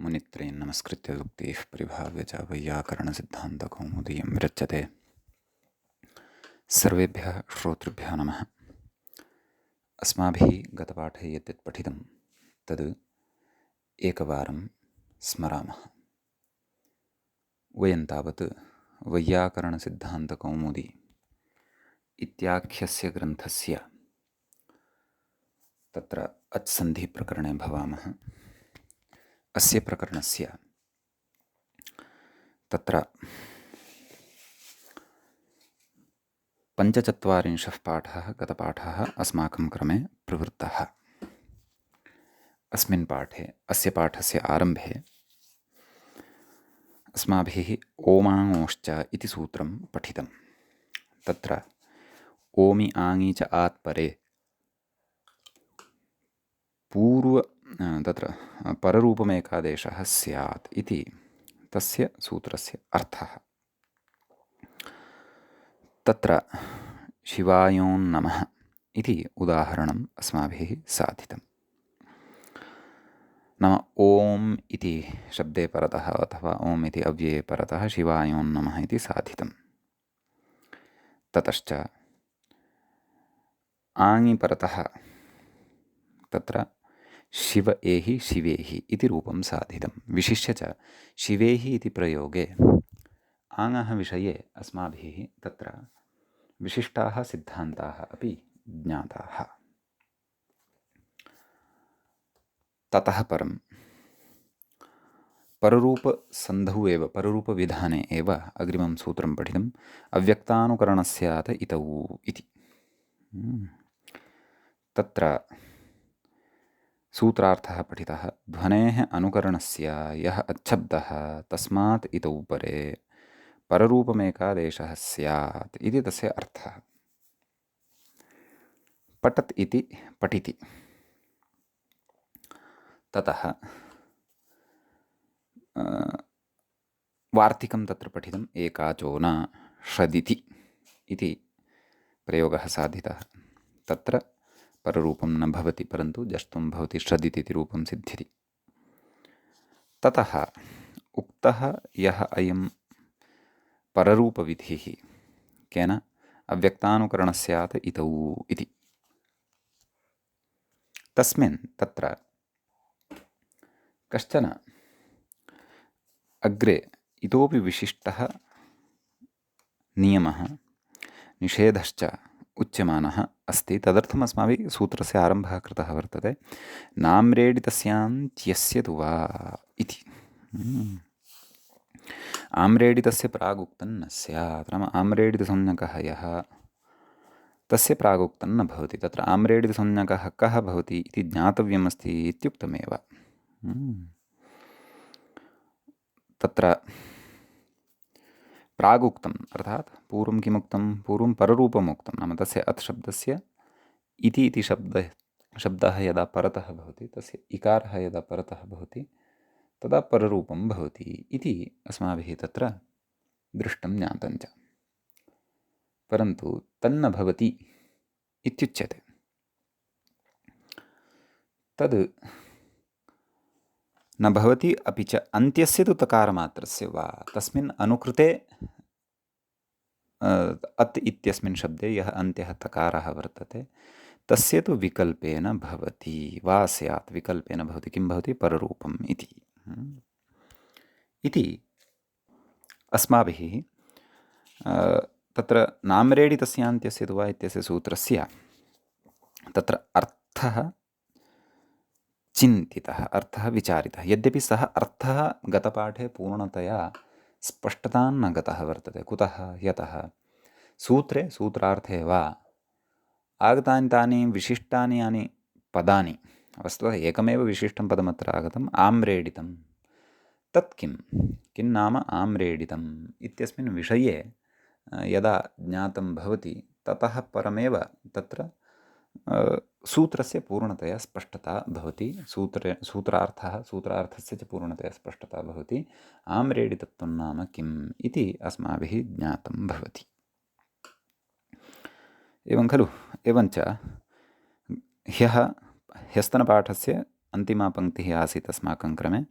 मुनित्रयं नमस्कृत्य उक्तिः परिभाव्य च वैयाकरणसिद्धान्तकौमुदीयं विरच्यते। सर्वेभ्यः श्रोतृभ्यः नमः। अस्माभिः गतपाठे यद्यत् पठितं तद् एकवारं स्मरामः। वयं तावत् वैयाकरणसिद्धान्तकौमुदी इत्याख्यस्य ग्रन्थस्य तत्र अच्सन्धिप्रकरणे भवामः। अस्य प्रकरणस्य तत्र 45 पाठः गतपाठः अस्माकं क्रमे प्रवृत्तः। अस्मिन् पाठे अस्य पाठस्य आरम्भे अस्माभिः ओमाङोश्च इति सूत्रं पठितं। तत्र ओमि आङि च आत्परे तत्र पररूपमेकादेशः स्यात् इति तस्य सूत्रस्य अर्थः। तत्र शिवायोन्नमः इति उदाहरणम् अस्माभिः साधितम्। नाम ओम् इति शब्दे परतः अथवा ओम् इति अव्यये परतः शिवायोन्नमः इति साधितम्। ततश्च आङि परतः तत्र शिव एहि शिवेहि इति रूपं साधितं। विशिष्य च शिवेहि इति प्रयोगे आङः विषये अस्माभिः तत्र विशिष्टाः सिद्धान्ताः अपि ज्ञाताः। ततः परं पररूपसन्धौ एव पररूपविधाने एव अग्रिमं सूत्रं पठितम्। अव्यक्तानुकरणस्यात् इतौ इति। तत्र सूत्रार्थः पठितः। ध्वनेः अनुकरणस्य यः अच्छब्दः तस्मात् इतौ परे पररूपमेकादेशः स्यात् इति तस्य अर्थः। पठत् इति पठिति। ततः वार्तिकं तत्र पठितम्। एकाचो न षदिति इति प्रयोगः साधितः। तत्र पररूपं न भवति परन्तु जष्टुं भवति षदिति इति रूपं सिद्ध्यति। ततः उक्तः यः अयं पररूपविधिः केन अव्यक्तानुकरणस्यात् इतौ इति। तस्मिन् तत्र कश्चन अग्रे इतोपि विशिष्टः नियमः निषेधश्च उच्यमानः अस्ति। तदर्थम् अस्माभिः सूत्रस्य आरम्भः कृतः वर्तते। नाम्रेडितस्यान्त्यस्य तु वा इति। आम्रेडितस्य प्रागुक्तं न स्यात्। नाम आम्रेडितसंज्ञकः यः तस्य प्रागुक्तं न भवति। तत्र आम्रेडितसंज्ञकः कः भवति इति ज्ञातव्यमस्ति इत्युक्तमेव। तत्र प्रागुक्तम् अर्थात् पूर्वं किमुक्तं, पूर्वं पररूपमुक्तं। नाम तस्य अत् शब्दस्य इति शब्दः यदा परतः भवति, तस्य इकारः यदा परतः भवति तदा पररूपं भवति इति अस्माभिः तत्र दृष्टं ज्ञातं च। परन्तु तन्न भवति इत्युच्यते। तद् न भवति। अपि च अन्त्यस्य तु तकारमात्रस्य वा तस्मिन् अनुकृते अत् इत्यस्मिन् शब्दे यः अन्त्यः तकारः वर्तते तस्य तु विकल्पेन भवति वा स्यात्। विकल्पेन भवति। किं भवति? पररूपम् इति अस्माभिः तत्र नाम्रेडितस्यान्त्यस्य तु वा इत्यस्य सूत्रस्य तत्र अर्थः चिन्तितः, अर्थः विचारितः। यद्यपि सः अर्थः गतपाठे पूर्णतया स्पष्टतां न गतः वर्तते। कुतः? यतः सूत्रे सूत्रार्थे वा आगतानि तानि विशिष्टानि यानि पदानि, वस्तुतः एकमेव विशिष्टं पदमत्र आगतम्, आम्रेडितं। तत् किं नाम आम्रेडितम् इत्यस्मिन् विषये यदा ज्ञातं भवति ततः परमेव तत्र सूत्रस्य पूर्णतया स्पष्टता भवति। सूत्रार्थस्य च पूर्णतया स्पष्टता भवति। आम्रेडितत्वं नाम किम् इति अस्माभिः ज्ञातं भवति। एवं खलु? एवञ्च ह्यस्तनपाठस्य अन्तिमा पङ्क्तिः आसीत् अस्माकं क्रमे।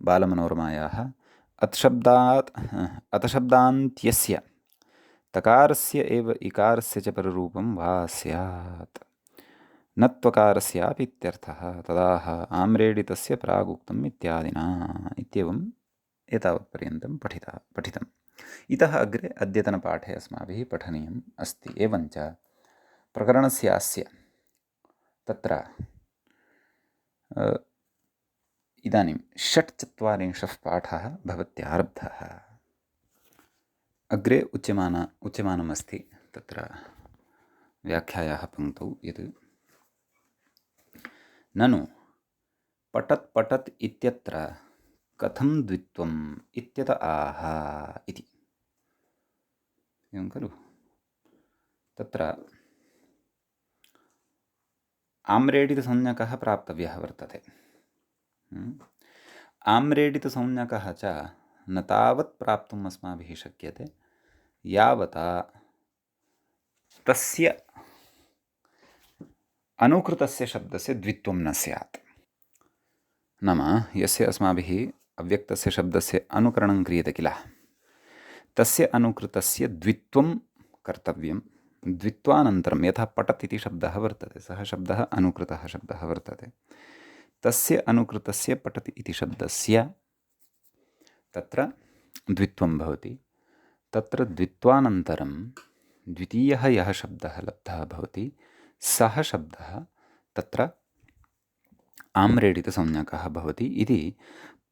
बालमनोरमायाः अतशब्दान्त्यस्य तकारस्य एव इकारस्य च पररूपं वा स्यात् न त्वकारस्यापि इत्यर्थः तदाह आम्रेडितस्य प्रागुक्तम् इत्यादिना इत्येवम् एतावत्पर्यन्तं पठितम् इतः अग्रे अद्यतनपाठे अस्माभिः पठनीयम् अस्ति। एवञ्च प्रकरणस्यास्य तत्र इदानीं 46 पाठः भवत्यारब्धः। अग्रे उच्यमानमस्ति तत्र व्याख्यायाः पङ्क्तौ यत् ननु पठत् पठत् इत्यत्र कथं द्वित्वम् इत्यत आह इति। एवं खलु तत्र आम्रेडितसंज्ञकः प्राप्तव्यः वर्तते। आम्रेडितसंज्ञकः च न तावत् प्राप्तुम् अस्माभिः शक्यते यावता तस्य अनुकृतस्य शब्दस्य द्वित्वं न स्यात्। नाम यस्य अस्माभिः अव्यक्तस्य शब्दस्य अनुकरणं क्रियते किल, तस्य अनुकृतस्य द्वित्वं कर्तव्यं। द्वित्वानन्तरं यथा पठत् इति शब्दः वर्तते, सः शब्दः अनुकृतः शब्दः वर्तते, तस्य अनुकृतस्य पठत् इति शब्दस्य तत्र द्वित्वं भवति। तत्र द्वित्वानन्तरं द्वितीयः यः शब्दः लब्धः भवति सः शब्दः तत्र आम्रेडितसंज्ञकः भवति इति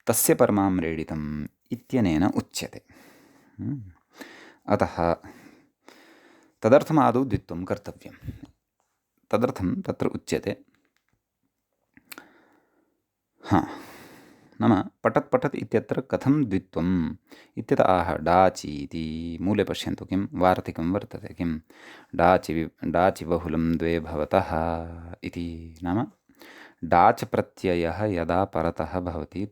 तस्य परमाम्रेडितम् इत्यनेन उच्यते। अतः तदर्थमादौ द्वित्वं कर्तव्यं। तदर्थं तत्र उच्यते नाम पठत् पठत् इत्यत्र कथं द्वित्वम् इत्यत आह डाचि इति मूले पश्यन्तु किं वार्तिकं वर्तते, किं डाचि बहुलं द्वे भवतः इति। नाम डाच् प्रत्ययः यदा परतः भवति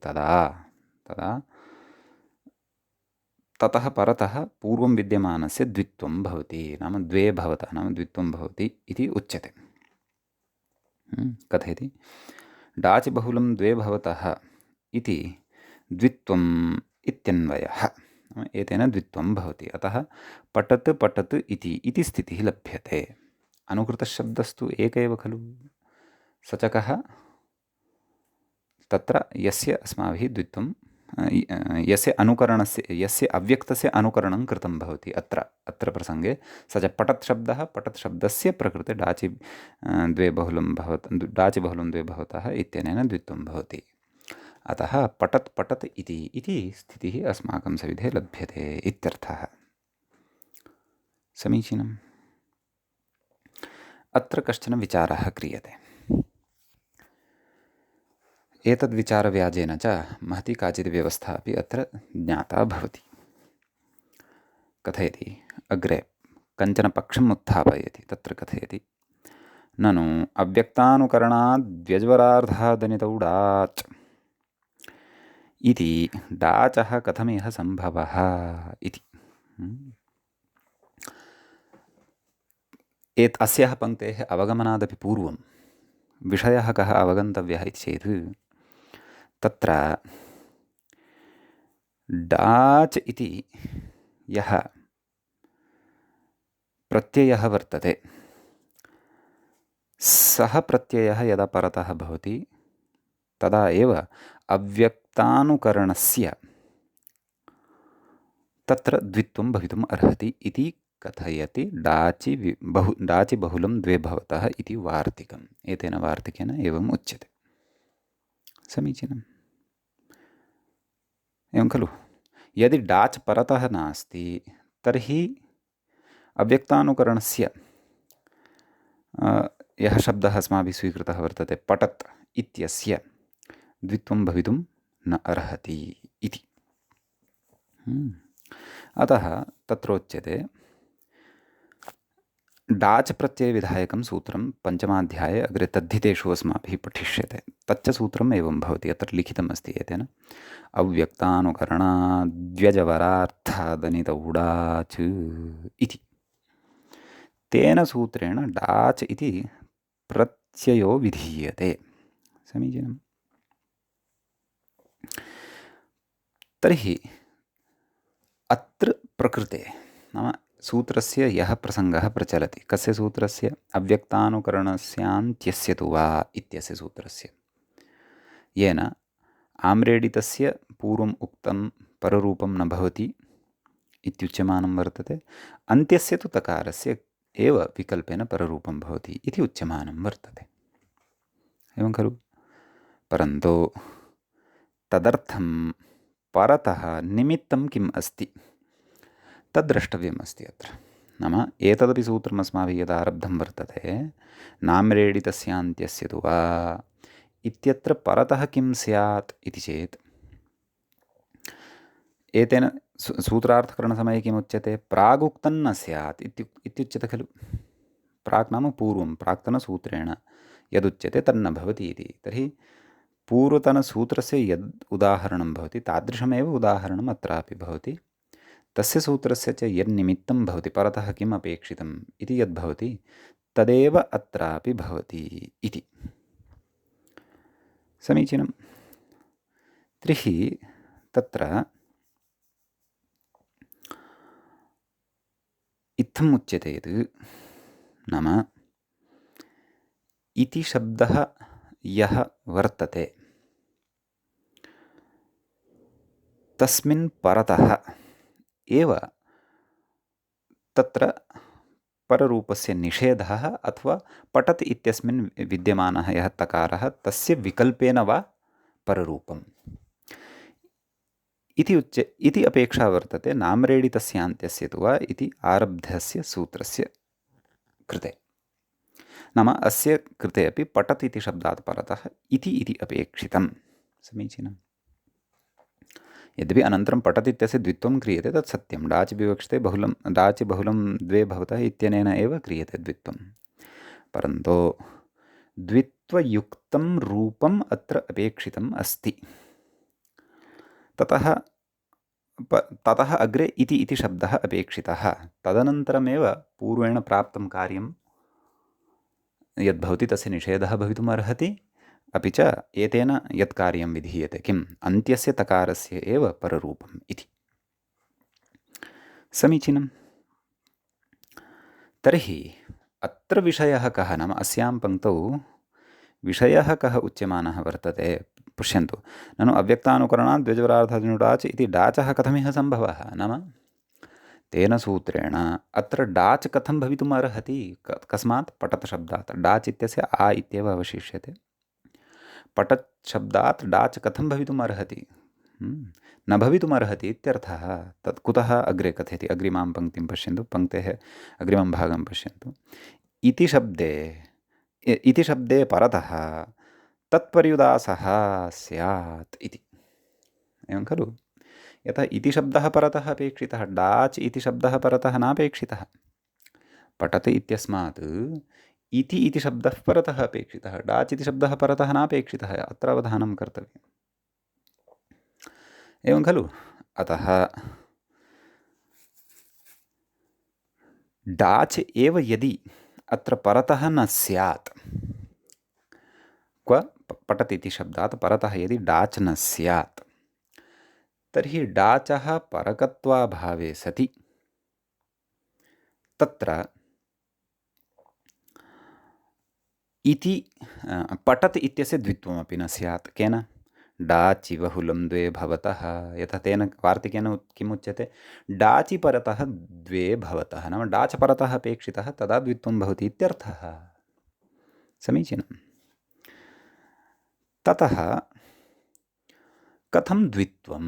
ततः परतः पूर्वं विद्यमानस्य द्वित्वं भवति, नाम द्वे भवतः नाम द्वित्वं भवति इति उच्यते। कथयति डाचि बहुलं द्वे भवतः इति द्वित्वम् इत्यन्वयः, एतेन द्वित्वं भवति। अतः पठत् पठत् इति स्थितिः लभ्यते। अनुकृतशब्दस्तु एक एव खलु, स च कः तत्र यस्य अस्माभिः द्वित्वं यस्य अनुकरणस्य यस्य अव्यक्तस्य अनुकरणं कृतं भवति। अत्र प्रसङ्गे स च पठत् शब्दः, पठत् शब्दस्य प्रकृते डाचि बहुलं द्वे भवतः इत्यनेन द्वित्वं भवति। अतः पठत् पठत् इति स्थितिः अस्माकं सविधे लभ्यते इत्यर्थः। समीचीनम्। अत्र कश्चन विचारः क्रियते। एतद्विचारव्याजेन च महती काचित् व्यवस्था अपि अत्र ज्ञाता भवति। कथयति अग्रे कञ्चन पक्षम् उत्थापयति। तत्र कथयति ननु अव्यक्तानुकरणाद् व्यज्वरार्धादनितौ डाच् इति डाचः कथमिह सम्भवः इति। अस्याः पङ्क्तेः अवगमनादपि पूर्वं विषयः कः अवगन्तव्यः इति चेत् तत्र डाच् इति यः प्रत्ययः वर्तते सः प्रत्ययः यदा परतः भवति तदा एव अव्यक्तानुकरणस्य तत्र द्वित्वं भवितुम् अर्हति इति कथयति डाचि बहुलं द्वे भवतः इति वार्तिकम्। एतेन वार्तिकेन एवम् उच्यते। समीचीनम्। एवं खलु यदि डाच् परतः नास्ति तर्हि अव्यक्तानुकरणस्य यः शब्दः अस्माभिः स्वीकृतः वर्तते पठत् इत्यस्य द्वित्वं भवितुं न अर्हति इति। अतः तत्रोच्यते डाच् प्रत्ययविधायकं सूत्रं पञ्चमाध्याये अग्रे तद्धितेषु अस्माभिः पठिष्यते। तच्च सूत्रम् एवं भवति। अत्र लिखितम् अस्ति एतेन अव्यक्तानुकरणाद्व्यजवरार्थादनितौ डाच् इति। तेन सूत्रेण डाच् इति प्रत्ययो विधीयते। समीचीनम्। तर्हि अत्र प्रकृते नाम सूत्रस्य यः प्रसङ्गः प्रचलति, कस्य सूत्रस्य? अव्यक्तानुकरणस्यान्त्यस्य तु वा इत्यस्य सूत्रस्य, येन आम्रेडितस्य पूर्वम् उक्तं पररूपं न भवति इत्युच्यमानं वर्तते, अन्त्यस्य तु तकारस्य एव विकल्पेन पररूपं भवति इति उच्यमानं वर्तते। एवं खलु? परन्तु तदर्थं परतः निमित्तं किम् अस्ति तद् द्रष्टव्यम् अस्ति अत्र। नाम एतदपि सूत्रम् अस्माभिः यदा आरब्धं वर्तते, नाम्रेडितस्यान्त्यस्य तु वा इत्यत्र परतः किं स्यात् इति चेत्, एतेन सूत्रार्थकरणसमये किमुच्यते? प्रागुक्तं न स्यात् इत्युच्यते खलु। प्राक् नाम पूर्वं, प्राक्तनसूत्रेण यदुच्यते तन्न भवति इति। तर्हि पूर्वतनसूत्रस्य यद् उदाहरणं भवति तादृशमेव उदाहरणम् अत्रापि भवति। तस्य सूत्रस्य च यन्निमित्तं भवति, परतः किम् अपेक्षितम् इति यद्भवति तदेव अत्रापि भवति इति। समीचीनं। तर्हि तत्र इत्थम् उच्यते यत् नाम इति शब्दः यः वर्तते तस्मिन् परतः एव तत्र पररूपस्य निषेधः अथवा पठत् इत्यस्मिन् विद्यमानः यः तकारः तस्य विकल्पेन वा पररूपम् इति अपेक्षा वर्तते नाम्रेडितस्यान्त्यस्य तु वा इति आरब्धस्य सूत्रस्य कृते। नाम अस्य कृते अपि पठत् इति शब्दात् परतः इति अपेक्षितं। समीचीनम्। यद्यपि अनन्तरं पठत् इत्यस्य द्वित्वं क्रियते तत् सत्यं, डाच् विवक्षिते बहुलं, डाच् बहुलं द्वे भवतः इत्यनेन एव क्रियते द्वित्वं, परन्तु द्वित्वयुक्तं रूपम् अत्र अपेक्षितम् अस्ति। ततः अग्रे इति शब्दः अपेक्षितः, तदनन्तरमेव पूर्वेण प्राप्तं कार्यं यद्भवति तस्य निषेधः भवितुम् अर्हति, अपि च एतेन यत् कार्यं विधीयते किम्, अन्त्यस्य तकारस्य एव पररूपम् इति। समीचीनं। तर्हि अत्र विषयः कः? नाम अस्यां पङ्क्तौ विषयः कः उच्यमानः वर्तते? पश्यन्तु, ननु अव्यक्तानुकरणात् द्विजवरार्थादिनुडाच् इति डाचः कथमिह सम्भवः? नाम तेन सूत्रेण अत्र डाच् कथं भवितुम् अर्हति? कस्मात्? पठत् शब्दात्। डाच् इत्यस्य आ इत्येव अवशिष्यते। पठत् शब्दात् डाच् कथं भवितुम् अर्हति? न भवितुम् अर्हति इत्यर्थः। तत् कुतः अग्रे कथयति? अग्रिमां पङ्क्तिं पश्यन्तु, पङ्क्तेः अग्रिमं भागं पश्यन्तु। इति शब्दे परतः तत्पर्युदासः स्यात् इति। एवं खलु? यतः इति शब्दः परतः अपेक्षितः, डाच् इति शब्दः परतः नापेक्षितः। पठत् इत्यस्मात् इति शब्दः परतः अपेक्षितः, डाच् इति शब्दः परतः नापेक्षितः। अत्र अवधानं कर्तव्यम्। एवं खलु? अतः डाच् एव यदि अत्र परतः न स्यात्, क्व पठत् इति शब्दात् परतः यदि डाच् न स्यात्, तर्हि डाचः परकत्वाभावे सति तत्र इति पठत् इत्यस्य द्वित्वमपि न स्यात्। केन? डाचि बहुलं द्वे भवतः, यथा तेन वार्तिकेन किमुच्यते? डाचि परतः द्वे भवतः, नाम डाच् परतः अपेक्षितः, तदा द्वित्वं भवति इत्यर्थः। समीचीनं। ततः कथं द्वित्वं?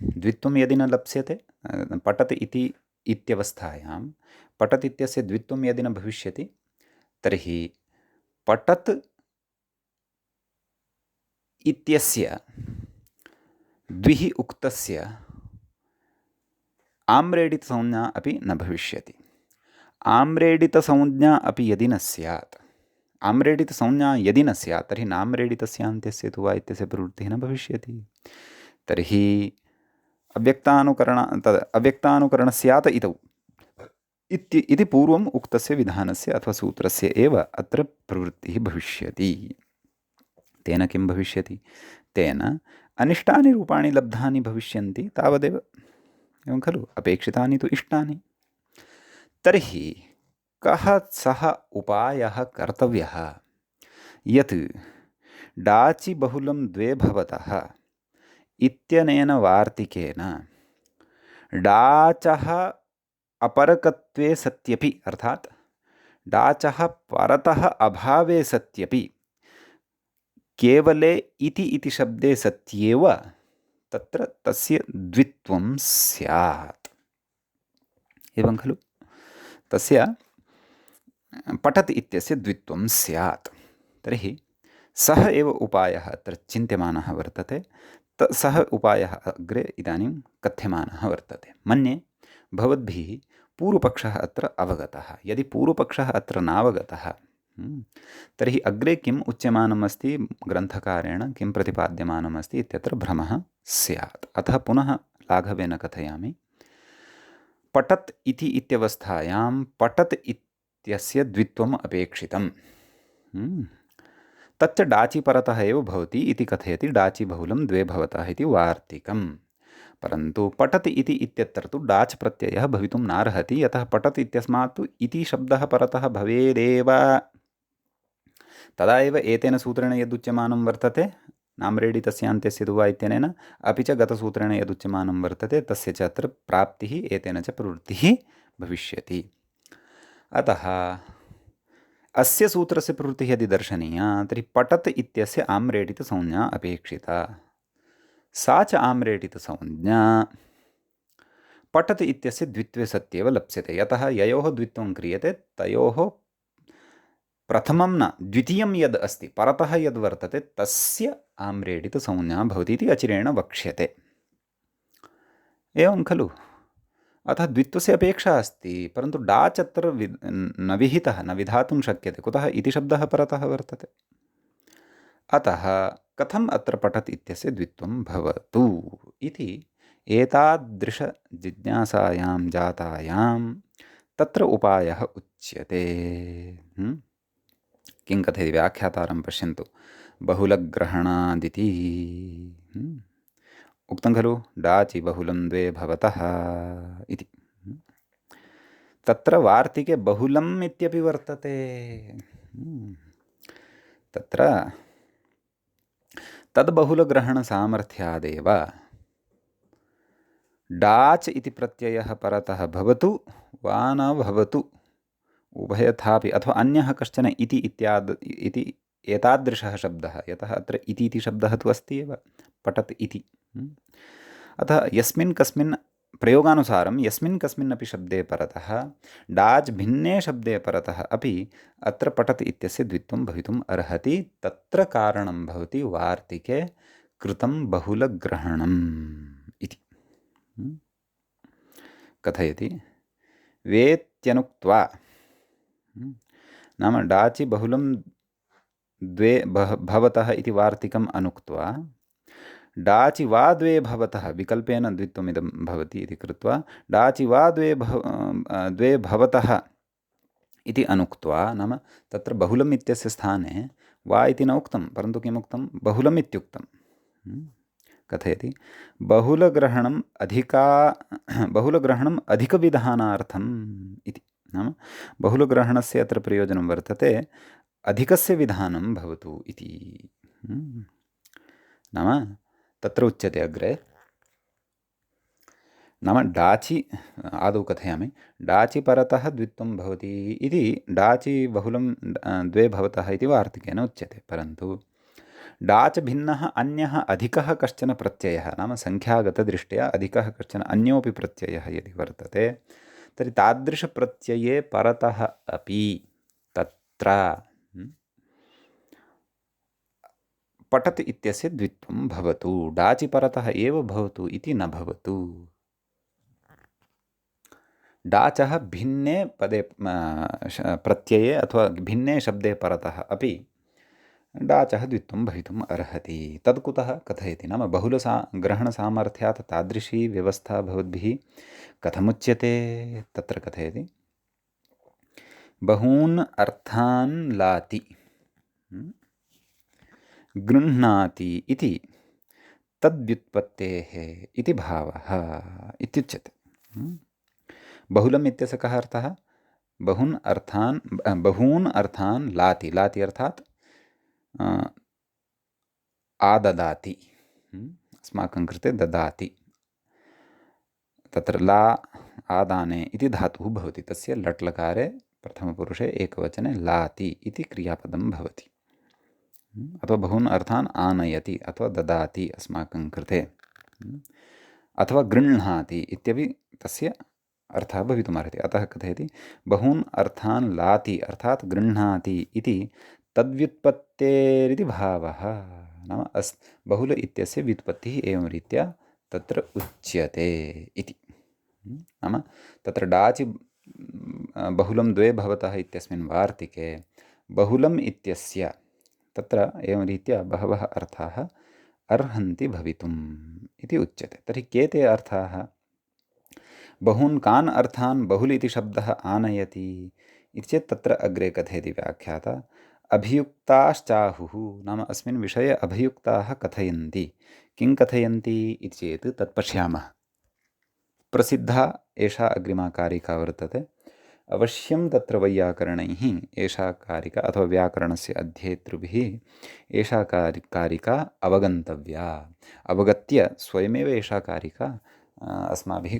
द्वित्वं यदि न लप्स्यते, पठत् इत्यवस्थायां पठत् इत्यस्य द्वित्वं यदि न भविष्यति, तर्हि पठत् इत्यस्य द्विः उक्तस्य आम्रेडितसंज्ञा अपि न भविष्यति। आम्रेडितसंज्ञा अपि यदि न स्यात्, आम्रेडितसंज्ञा यदि न स्यात्, तर्हि नाम्रेडितस्यान्त्यस्य तु वा इत्यस्य प्रवृत्तिः न भविष्यति। तर्हि अव्यक्तानुकरणस्यात् इतौ इति पूर्वम् उक्तस्य विधानस्य अथवा सूत्रस्य एव अत्र प्रवृत्तिः भविष्यति। तेन किं भविष्यति? तेन अनिष्टानि रूपाणि लब्धानि भविष्यन्ति तावदेव। एवं खलु, अपेक्षितानि तु इष्टानि। तर्हि कः सः उपायः कर्तव्यः यत् डाचि बहुलं द्वे भवतः इत्यनेन वार्तिकेन डाचः अपरकत्वे सत्यपि, अर्थात् डाचः परतः अभावे सत्यपि केवले इति इति शब्दे सत्येव तत्र तस्य द्वित्वं स्यात्। एवं खलु, तस्य पठत् इत्यस्य द्वित्वं स्यात्। तर्हि सः एव उपायः अत्र चिन्त्यमानः वर्तते। सः उपायः अग्रे इदानीं कथ्यमानः वर्तते। मन्ये भवद्भिः पूर्वपक्षः अत्र अवगतः। यदि पूर्वपक्षः अत्र नावगतः तर्हि अग्रे किम् उच्यमानम् अस्ति ग्रन्थकारेण, किं प्रतिपाद्यमानम् अस्ति इत्यत्र भ्रमः स्यात्। अतः पुनः लाघवेन कथयामि। पठत् इति इत्यवस्थायां पठत् इत्यस्य द्वित्वम् अपेक्षितम्। तच्च डाचि परतः एव भवति इति कथयति डाचि बहुलं द्वे भवतः इति वार्तिकम्। परन्तु पठत् इति इत्यत्र तु डाच् प्रत्ययः भवितुं नार्हति। यतः पठत् इत्यस्मात् तु इति शब्दः परतः भवेदेव। तदा एव एतेन सूत्रेण यदुच्यमानं वर्तते नाम्रेडि तस्यान्त्यस्य दुवा इत्यनेन, अपि च गतसूत्रेण यदुच्यमानं वर्तते तस्य च अत्र प्राप्तिः एतेन च प्रवृत्तिः भविष्यति। अतः अस्य सूत्रस्य प्रवृत्तिः यदि दर्शनीया तर्हि पठत् इत्यस्य आम्रेडितसंज्ञा अपेक्षिता। सा च आम्रेडितसंज्ञा पठत् इत्यस्य द्वित्वे सत्येव लप्स्यते। यतः ययोः द्वित्वं क्रियते तयोः प्रथमं न द्वितीयं यद् अस्ति परतः यद् वर्तते तस्य आम्रेडितसंज्ञा भवति इति अचिरेण वक्ष्यते। एवं खलु, अतः द्वित्वस्य अपेक्षा अस्ति, परन्तु डाच् अत्र न विहितः, न विधातुं शक्यते। कुतः? इति शब्दः परतः वर्तते। अतः कथम् अत्र पठत् इत्यस्य द्वित्वं भवतु इति एतादृशजिज्ञासायां जातायां तत्र उपायः उच्यते। किं कथयति व्याख्यातारं पश्यन्तु। बहुलग्रहणादिति उक्तं खलु, डाचि बहुलं द्वे भवतः इति। तत्र वार्तिके बहुलम् इत्यपि वर्तते। तत्र तद्बहुलग्रहणसामर्थ्यादेव डाच् इति प्रत्ययः परतः भवतु वा न भवतु उभयथापि, अथवा अन्यः कश्चन इति इति एतादृशः शब्दः, यतः अत्र इति शब्दः तु अस्ति एव पठत् इति। अतः यस्मिन् कस्मिन् प्रयोगानुसारं यस्मिन् कस्मिन्नपि शब्दे परतः डाच् भिन्ने शब्दे परतः अपि अत्र पठत् इत्यस्य द्वित्वं भवितुम् अर्हति। तत्र कारणं भवति वार्तिके कृतं बहुलग्रहणम् इति। कथयति वेत्यनुक्त्वा, नाम डाचि बहुलं द्वे भवतः इति वार्तिकम् अनुक्त्वा डाचि वा द्वे भवतः विकल्पेन द्वित्वमिदं भवति इति कृत्वा डाचि वा द्वे भवतः इति अनुक्त्वा, नाम तत्र बहुलम् इत्यस्य स्थाने वा इति न उक्तं, परन्तु किमुक्तं? बहुलम् इत्युक्तं। कथयति बहुलग्रहणम् अधिकविधानार्थम् इति। नाम बहुलग्रहणस्य अत्र प्रयोजनं वर्तते अधिकस्य विधानं भवतु इति। नाम तत्र उच्यते अग्रे, नाम डाचि, आदौ कथयामि, डाचि परतः द्वित्वं भवति इति डाचि बहुलं द्वे भवतः इति वार्तिकेन उच्यते। परन्तु डाच् भिन्नः अन्यः अधिकः कश्चन प्रत्ययः, नाम सङ्ख्यागतदृष्ट्या अधिकः कश्चन अन्योऽपि प्रत्ययः यदि वर्तते तर्हि तादृशप्रत्यये परतः अपि तत्र पठत् इत्यस्य द्वित्वं भवतु, डाचि परतः एव भवतु इति न भवतु। डाचः भिन्ने पदे प्रत्यये अथवा भिन्ने शब्दे परतः अपि डाचः द्वित्वं भवितुम् अर्हति। तद् कुतः कथयति? नाम ग्रहणसामर्थ्यात् तादृशी व्यवस्था भवद्भिः कथमुच्यते? तत्र कथयति बहून् अर्थान् लाति गृह्णाति इति तद्व्युत्पत्तेः इति भावः इत्युच्यते। बहुलम् इत्यस्य कः अर्थः? बहून् अर्थान् लाति। लाति अर्थात् आददाति, अस्माकं कृते ददाति। तत्र ला आदाने इति धातुः भवति, तस्य लट्लकारे प्रथमपुरुषे एकवचने लाति इति क्रियापदं भवति। अथवा बहून् अर्थान् आनयति अथवा ददाति अस्माकं कृते, अथवा गृह्णाति इत्यपि तस्य अर्थः भवितुमर्हति। अतः कथयति बहून् अर्थान् लाति अर्थात् गृह्णाति इति तद्व्युत्पत्तेरिति भावः। नाम बहुल इत्यस्य व्युत्पत्तिः एवं रीत्या तत्र उच्यते इति। नाम तत्र डाचि बहुलं द्वे भवतः इत्यस्मिन् वार्तिके बहुलम् इत्यस्य तत्र एवं रीत्या बहवः अर्थाः अर्हन्ति भवितुम् इति उच्यते। तर्हि के ते अर्थाः? बहून् कान् अर्थान् बहुल इति शब्दः आनयति इति चेत् तत्र अग्रे कथयति व्याख्याता अभियुक्ताश्चाहुः। नाम अस्मिन् विषये अभियुक्ताः कथयन्ति। किं कथयन्ति इति चेत् तत् पश्यामः। प्रसिद्धा एषा अग्रिमा कारिका वर्तते। अवश्यं तत्र वैयाकरणैः एषा कारिका अथवा व्याकरणस्य अध्येतृभिः एषा कारिका अवगन्तव्या। अवगत्य स्वयमेव एषा कारिका अस्माभिः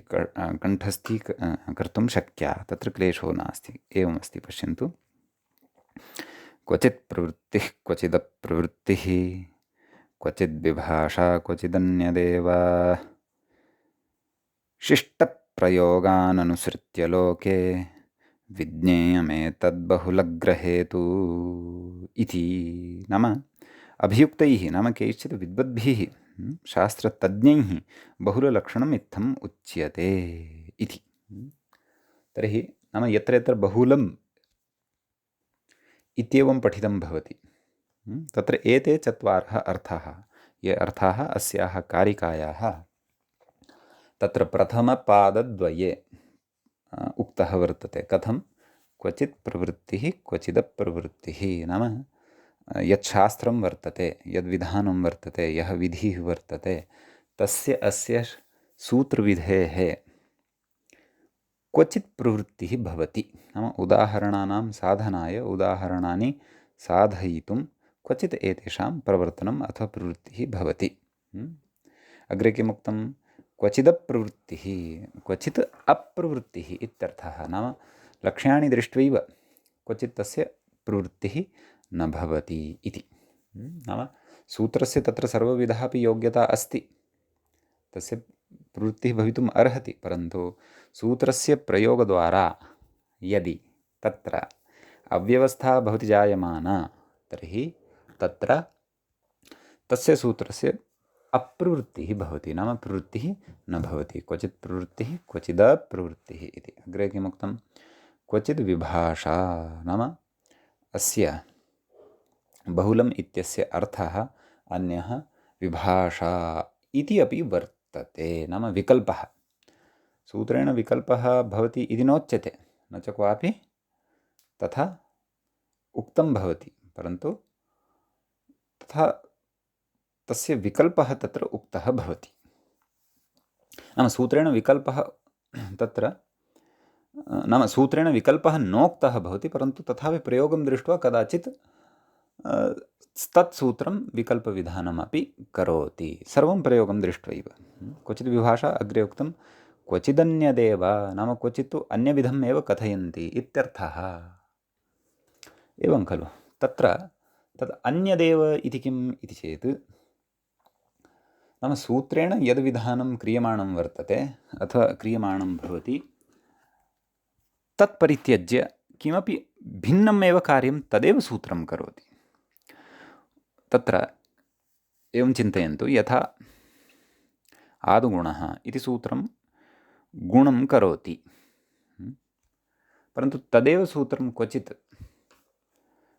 कण्ठस्थी कर्तुं शक्या। तत्र क्लेशो नास्ति। एवमस्ति, पश्यन्तु। क्वचित् प्रवृत्तिः क्वचिदप्रवृत्तिः क्वचिद्विभाषा क्वचिदन्यदेव शिष्टप्रयोगाननुसृत्य लोके विज्ञेयमेतद्बहुलग्रहेतु इति। नाम अभियुक्तैः नाम कैश्चित् विद्वद्भिः शास्त्रतज्ञैः बहुललक्षणम् इत्थम् उच्यते इति। तर्हि नाम यत्र यत्र बहुलम् इत्येवं पठितं भवति तत्र एते चत्वारः अर्थाः, ये अर्थाः अस्याः कारिकायाः तत्र प्रथमपादद्वये उक्तः वर्तते। कथं? क्वचित् प्रवृत्तिः क्वचिदप्रवृत्तिः। नाम यत् शास्त्रं वर्तते, यद्विधानं वर्तते, यः विधिः वर्तते, तस्य अस्य सूत्रविधेः क्वचित् प्रवृत्तिः भवति। नाम उदाहरणानां साधनाय उदाहरणानि साधयितुं क्वचित् एतेषां प्रवर्तनम् अथवा प्रवृत्तिः भवति। अग्रे किमुक्तं? क्वचिदप्रवृत्तिः क्वचित् अप्रवृत्तिः इत्यर्थः। नाम लक्ष्याणि दृष्ट्वैव क्वचित् तस्य प्रवृत्तिः न भवति इति। नाम सूत्रस्य तत्र सर्वविधः अपि योग्यता अस्ति, तस्य प्रवृत्तिः भवितुम् अर्हति, परन्तु सूत्रस्य प्रयोगद्वारा यदि तत्र अव्यवस्था भवति जायमाना तर्हि तत्र तस्य सूत्रस्य अप्रवृत्तिः भवति। नाम प्रवृत्तिः न भवति। क्वचित् प्रवृत्तिः क्वचिदप्रवृत्तिः इति। अग्रे किमुक्तं? क्वचिद् विभाषा। नाम अस्य बहुलम् इत्यस्य अर्थः अन्यः विभाषा इति अपि वर्तते। नाम विकल्पः। सूत्रेण विकल्पः भवति इति नोच्यते, न च क्वापि तथा उक्तं भवति, परन्तु तथा तस्य विकल्पः तत्र उक्तः भवति। नाम सूत्रेण विकल्पः तत्र नाम सूत्रेण विकल्पः नोक्तः भवति, परन्तु तथापि प्रयोगं दृष्ट्वा कदाचित् तत् सूत्रं विकल्पविधानमपि करोति। सर्वं प्रयोगं दृष्ट्वैव। क्वचित् विभाषा अग्रे उक्तं क्वचिदन्यदेव। नाम क्वचित् तु अन्यविधम् एव कथयन्ति इत्यर्थः। एवं खलु? तत्र तद् अन्यदेव इति किम् इति चेत् नाम सूत्रेण यद्विधानं क्रियमाणं वर्तते अथवा क्रियमाणं भवति तत् परित्यज्य किमपि भिन्नम् एव कार्यं तदेव सूत्रं करोति। तत्र एवं चिन्तयन्तु, यथा आदुगुणः इति सूत्रं गुणं करोति, परन्तु तदेव सूत्रं क्वचित्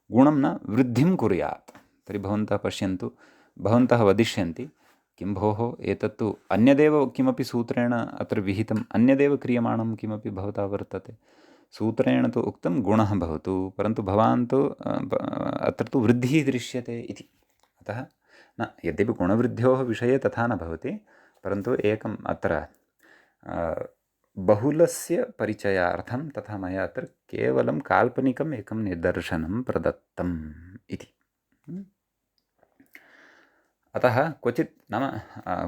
गुणं न वृद्धिं कुर्यात्। तर्हि भवन्तः पश्यन्तु, भवन्तः वदिष्यन्ति किं भोः एतत्तु अन्यदेव किमपि सूत्रेण अत्र विहितम्, अन्यदेव क्रियमाणं किमपि भवता वर्तते। सूत्रेण तु उक्तं गुणः भवतु, परन्तु भवान् तु अत्र तु वृद्धिः दृश्यते इति। अतः न, यद्यपि गुणवृद्ध्योः विषये तथा न भवति, परन्तु एकम् अत्र बहुलस्य परिचयार्थं तथा मया अत्र केवलं काल्पनिकम् एकं निदर्शनं प्रदत्तम् इति। अतः क्वचित् नाम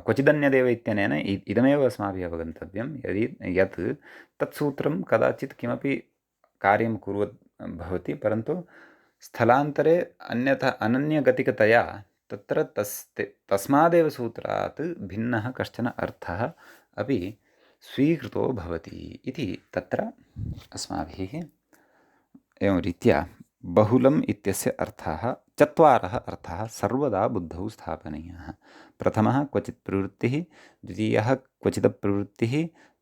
क्वचिदन्यदेव इत्यनेन इदमेव अस्माभिः अवगन्तव्यं, यदि यत् तत्सूत्रं कदाचित् किमपि कार्यं कुर्वत् भवति, परन्तु स्थलान्तरे अन्यथा अनन्यगतिकतया तत्र तस्मादेव सूत्रात् भिन्नः कश्चन अर्थः अपि स्वीकृतो भवति इति तत्र अस्माभिः एवं रीत्या बहुलम् इत्यस्य अर्थः, चत्वारः अर्थाः सर्वदा बुद्धौ स्थापनीयाः। प्रथमः क्वचित् प्रवृत्तिः, द्वितीयः क्वचिदप्रवृत्तिः,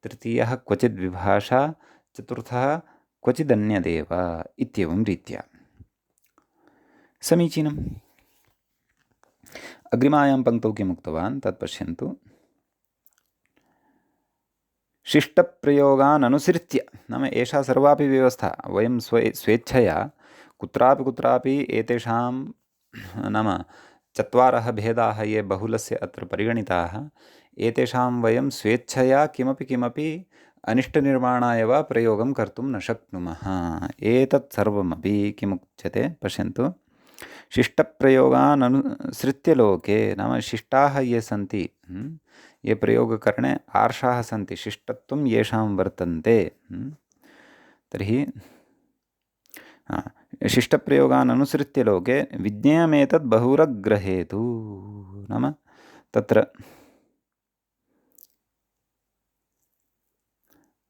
तृतीयः क्वचिद् विभाषा, चतुर्थः क्वचिदन्यदेव इत्येवं रीत्या। समीचीनम्। अग्रिमायां पङ्क्तौ किम् उक्तवान् तत् पश्यन्तु। शिष्टप्रयोगान् अनुसृत्य, नाम एषा सर्वापि व्यवस्था, वयं स्वेच्छया कुत्रापि एतेषां नाम चत्वारः भेदाः ये बहुलस्य अत्र परिगणिताः, एतेषां वयं स्वेच्छया किमपि अनिष्टनिर्माणाय वा प्रयोगं कर्तुं न शक्नुमः। एतत् सर्वमपि किमुच्यते पश्यन्तु। शिष्टप्रयोगान् अनुसृत्य लोके, नाम शिष्टाः ये सन्ति, ये प्रयोगकरणे आर्षाः सन्ति, शिष्टत्वं येषां वर्तन्ते, तर्हि शिष्टप्रयोगान् अनुसृत्य लोके विज्ञेयमेतद् बहुरग्रहेतु, नाम तत्र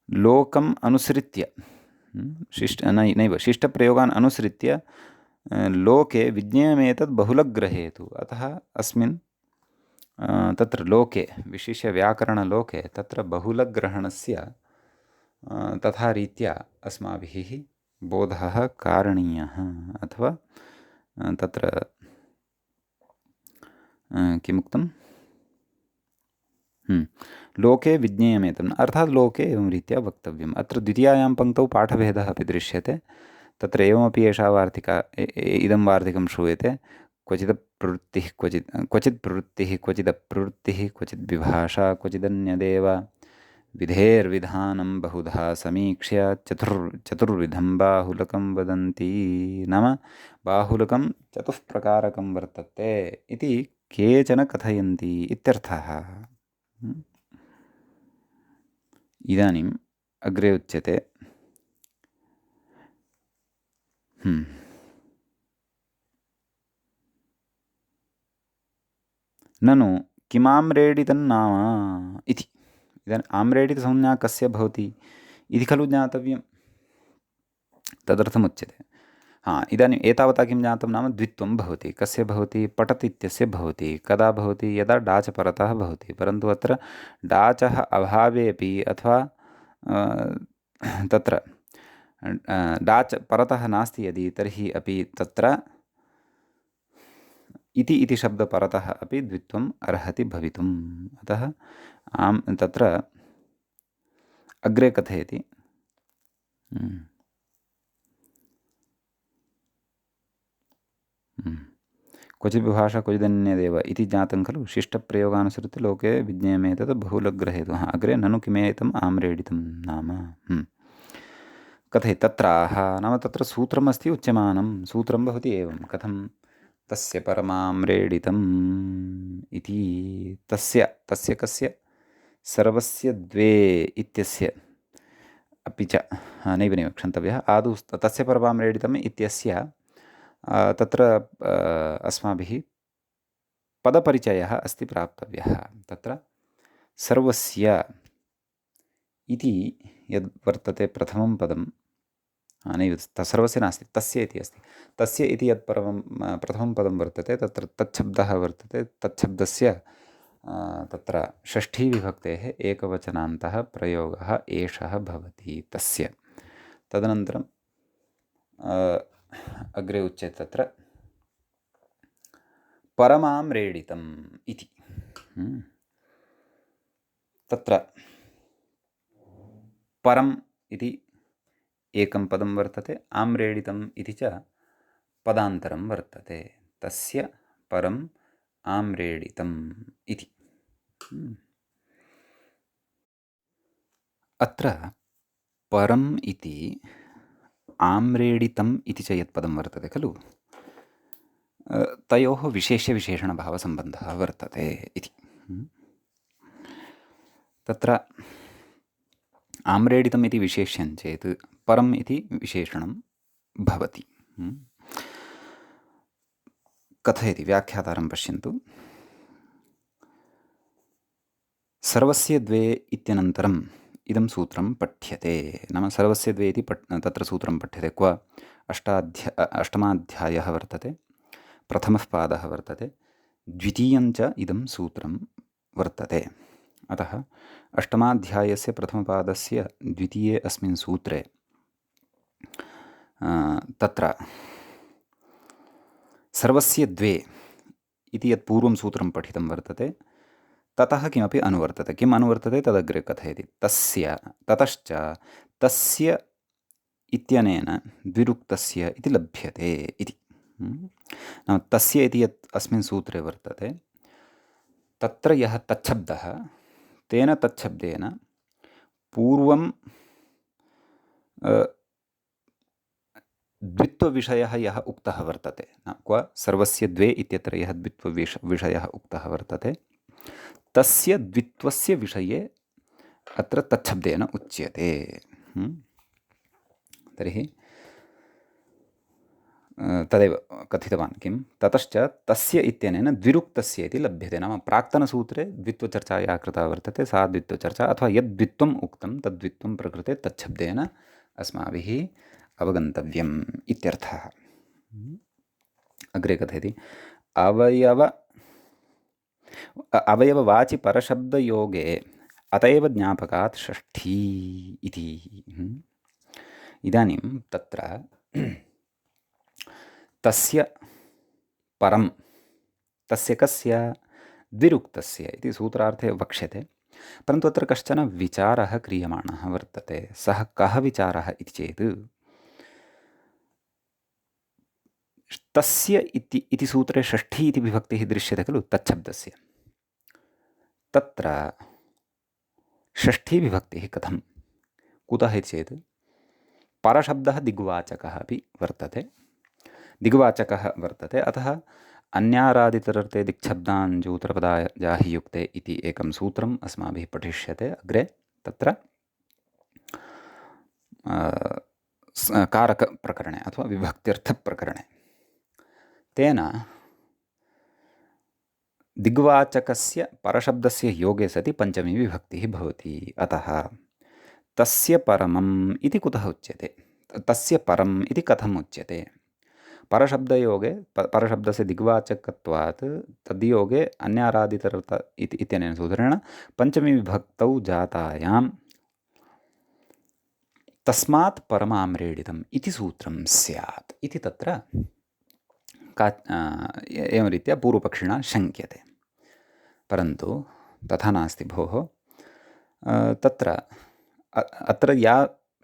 लोकम् अनुसृत्य नैव शिष्टप्रयोगान् अनुसृत्य लोके विज्ञेयमेतद् बहुलग्रहेतु। अतः अस्मिन् तत्र लोके, विशिष्य व्याकरणलोके, तत्र बहुलग्रहणस्य तथा रीत्या अस्माभिः बोधः कारणीयः, अथवा तत्र किमुक्तं, लोके विज्ञेयमेतम्, अर्थात् लोके एवं रीत्या वक्तव्यम्। अत्र द्वितीयायां पङ्क्तौ पाठभेदः अपि दृश्यते। तत्र एवमपि एषा वार्तिका, इदं वार्तिकं श्रूयते। क्वचिदप्रवृत्तिः क्वचित् प्रवृत्तिः क्वचिदप्रवृत्तिः क्वचिद् विभाषा क्वचिदन्यदेव विधेर्विधानं बहुधा समीक्ष्य चतुर्विधं बाहुलकं वदन्ति, नाम बाहुलकं चतुःप्रकारकं वर्तते इति केचन कथयन्ति इत्यर्थः। इदानीम् अग्रे उच्यते, ननु किमाम्रेडितन्नाम इति। इदानीम् आम्रेडितसंज्ञा कस्य भवति इति खलु ज्ञातव्यं, तदर्थमुच्यते। इदानीम् एतावता किं ज्ञातं, नाम द्वित्वं भवति। कस्य भवति? पठत् इत्यस्य भवति। कदा भवति? यदा डाच् परतः भवति। परन्तु अत्र डाचः अभावेपि, अथवा तत्र डाच् परतः नास्ति यदि, तर्हि अपि तत्र इति शब्दपरतः अपि द्वित्वम् अर्हति भवितुम्। अतः तत्र अग्रे कथयति, क्वचिद् विभाषा क्वचिदन्यदेव इति ज्ञातं खलु। शिष्टप्रयोगानुसृत्य लोके विज्ञेयमेतद् बहुलग्रहेतु। अग्रे ननु किमेतम् आम्रेडितं नाम कथयति। तत्राह, नाम तत्र सूत्रमस्ति उच्यमानं। सूत्रं भवति एवं, कथं तस्य परमाम्रेडितम् इति, तस्य कस्य, सर्वस्य द्वे इत्यस्य, अपि च नैव क्षन्तव्यः, आदौ तस्य परमाम्रेडितम् इत्यस्य तत्र अस्माभिः पदपरिचयः अस्ति प्राप्तव्यः। तत्र सर्वस्य इति यद् वर्तते प्रथमं पदं, नैव सर्वस्य नास्ति, तस्य इति अस्ति। तस्य इति यत् प्रथमं पदं वर्तते, तत्र तच्छब्दः वर्तते। तच्छब्दस्य तत्र षष्ठीविभक्तेः एकवचनान्तः प्रयोगः एषः भवति तस्य। तदनन्तरं अग्रे उच्यते तत्र परमाम्रेडितम् इति। तत्र परम् इति एकं पदं वर्तते, आम्रेडितम् इति च पदान्तरं वर्तते। तस्य परं आम्रेडितम् इति। अत्र परम् इति आम्रेडितम् इति च यत् पदं वर्तते खलु, तयोः विशेष्यविशेषणभावसम्बन्धः वर्तते इति। तत्र आम्रेडितम् इति विशेष्यं चेत् परम् इति विशेषणं भवति। कथयति व्याख्यातारं पश्यन्तु। सर्वस्य द्वे इत्यनन्तरम् इदं सूत्रं पठ्यते। नाम सर्वस्य द्वे इति तत्र सूत्रं पठ्यते। क्व अष्टमाध्यायः वर्तते, प्रथमः पादः वर्तते, द्वितीयं च इदं सूत्रं वर्तते। अतः अष्टमाध्यायस्य प्रथमपादस्य द्वितीये अस्मिन् सूत्रे तत्र सर्वस्य द्वे इति यत् पूर्वं सूत्रं पठितं वर्तते, ततः किमपि अनुवर्तते। किम् अनुवर्तते तदग्रे कथयति। तस्य, ततश्च, तस्य इत्यनेन द्विरुक्तस्य इति लभ्यते इति। नाम तस्य इति यत् अस्मिन् सूत्रे वर्तते, तत्र यः तच्छब्दः, तेन तच्छब्देन पूर्वं द्वित्वविषयः यः उक्तः वर्तते, क्व सर्वस्य द्वे इत्यत्र यः द्वित्वविषयः उक्तः वर्तते, तस्य द्वित्वस्य विषये अत्र तच्छब्देन उच्यते। तर्हि तदेव कथितवान् किं, ततश्च तस्य इत्यनेन द्विरुक्तस्य इति लभ्यते। नाम प्राक्तनसूत्रे द्वित्वचर्चा या कृता वर्तते, सा द्वित्वचर्चा अथवा यद्द्वित्वम् उक्तं तद्द्वित्वं प्रकृते तच्छब्देन अस्माभिः अवगन्तव्यम् इत्यर्थः। अग्रे कथयति। अवयववाचि परशब्दयोगे अत एव ज्ञापकात् षष्ठी इति। इदानीं तत्र तस्य परं, तस्य कस्य, द्विरुक्तस्य इति सूत्रार्थे वक्ष्यते। परन्तु अत्र कश्चन विचारः क्रियमाणः वर्तते। सः कः विचारः इति चेत्, तस्य इति सूत्रे षष्ठी इति विभक्तिः दृश्यते खलु तच्छब्दस्य। तत्र षष्ठी विभक्तिः कथं, कुतः इति चेत् परशब्दः दिग्वाचकः अपि वर्तते, दिग्वाचकः वर्तते। अतः अन्यारादितरर्थे दिक्शब्दाञ्जूत्रपदाय जाहि युक्ते इति एकं सूत्रम् अस्माभिः पठिष्यते अग्रे। तत्र कारकप्रकरणे अथवा विभक्त्यर्थप्रकरणे तेन दिग्वाचकस्य परशब्दस्य योगे सति पञ्चमी विभक्तिः भवति। अतः तस्य परमम् इति कुतः उच्यते, तस्य परम् इति कथम् उच्यते। परशब्दयोगे परशब्दस्य दिग्वाचकत्वात् तद्योगे अन्यारादितरर्थ इत्यनेन सूत्रेण पञ्चमी विभक्तौ जातायां तस्मात् परमाम्रेडितम् इति सूत्रं स्यात् इति तत्र एवं रीत्या पूर्वपक्षिणा शङ्क्यते। परन्तु तथा नास्ति भोः। तत्र अत्र या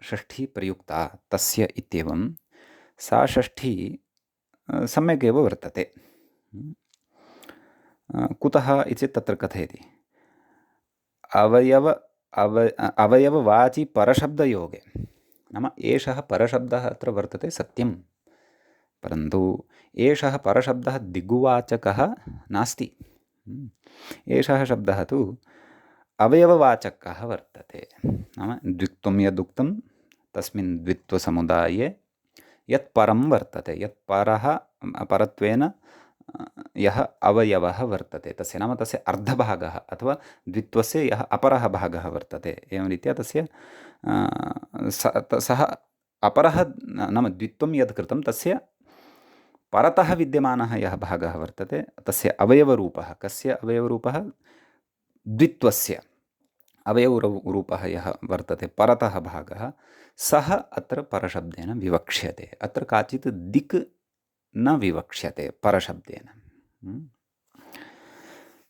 षष्ठी प्रयुक्ता तस्य इत्येवं, सा षष्ठी सम्यक् एव वर्तते। कुतः इति चेत् तत्र कथयति। अवयववाचि परशब्दयोगे, नाम एषः परशब्दः अत्र वर्तते सत्यं, परन्तु एषः परशब्दः दिग्वाचकः नास्ति। एषः शब्दः तु अवयववाचकः वर्तते। नाम द्वित्वं यदुक्तं तस्मिन् द्वित्वसमुदाये यत् परं वर्तते, यत् परत्वेन यः अवयवः वर्तते तस्य, नाम तस्य अर्धभागः अथवा द्वित्वस्य यः अपरः भागः वर्तते, एवं रीत्या तस्य सः अपरः, नाम द्वित्वं यद् कृतं तस्य परतः विद्यमानः यः भागः वर्तते तस्य अवयवरूपः, कस्य अवयवरूपः, द्वित्वस्य अवयवरूपः यः वर्तते परतः भागः, सः अत्र परशब्देन विवक्ष्यते। अत्र काचित् दिक् न विवक्ष्यते परशब्देन।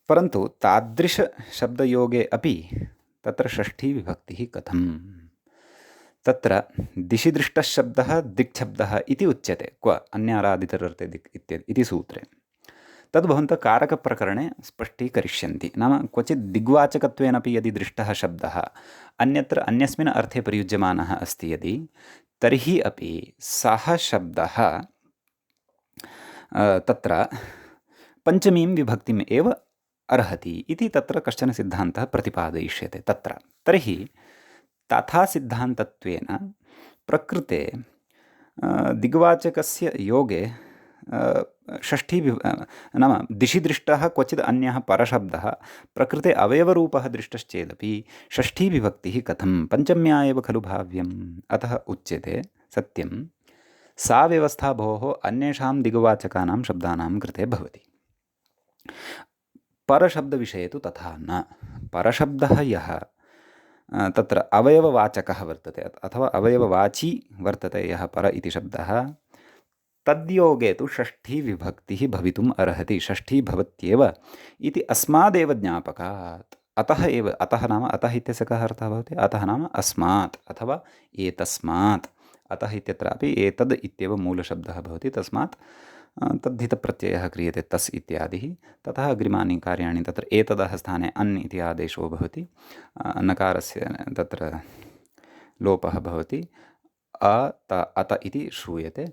परन्तु तादृशशब्दयोगे अपि तत्र षष्ठी विभक्तिः कथं, तत्र दिशि दृष्टः शब्दः दिक्शब्दः इति उच्यते। क्व अन्यारादितरर्थे दिक् इति सूत्रे। तद् भवन्तः कारकप्रकरणे स्पष्टीकरिष्यन्ति। नाम क्वचित् दिग्वाचकत्वेनपि यदि दृष्टः शब्दः अन्यत्र अन्यस्मिन् अर्थे प्रयुज्यमानः अस्ति यदि, तर्हि अपि सः शब्दः तत्र पञ्चमीं विभक्तिम् एव अर्हति इति तत्र कश्चन सिद्धान्तः प्रतिपादयिष्यते तत्र। तर्हि तथा सिद्धान्तत्वेन प्रकृते दिग्वाचकस्य योगे षष्ठी नाम दिशि दृष्टः क्वचित् अन्यः परशब्दः प्रकृते अवयवरूपः दृष्टश्चेदपि षष्ठीविभक्तिः कथं पञ्चम्या एव खलु भाव्यम्। अतः उच्यते सत्यं सा व्यवस्था भोः अन्येषां दिग्वाचकानां शब्दानां कृते भवति। परशब्दविषये तु तथा न। परशब्दः यः तत्र अवयववाचकः वर्तते अथवा अवयववाची वर्तते यः पर इति शब्दः, तद्योगे तु षष्ठी विभक्तिः भवितुम् अर्हति, षष्ठी भवत्येव इति अस्मादेव ज्ञापकात्। अतः एव, अतः नाम अतः इत्यस्य कः अर्थः भवति? अतः नाम अस्मात् अथवा एतस्मात्। अतः इत्यत्रापि एतद् इत्येव मूलशब्दः भवति, तस्मात् तद्धितप्रत्ययः क्रियते तस् इत्यादिः। ततः अग्रिमानि कार्याणि तत्र एतदः स्थाने अन् इति आदेशो भवति, नकारस्य तत्र लोपः भवति, अत इति श्रूयते,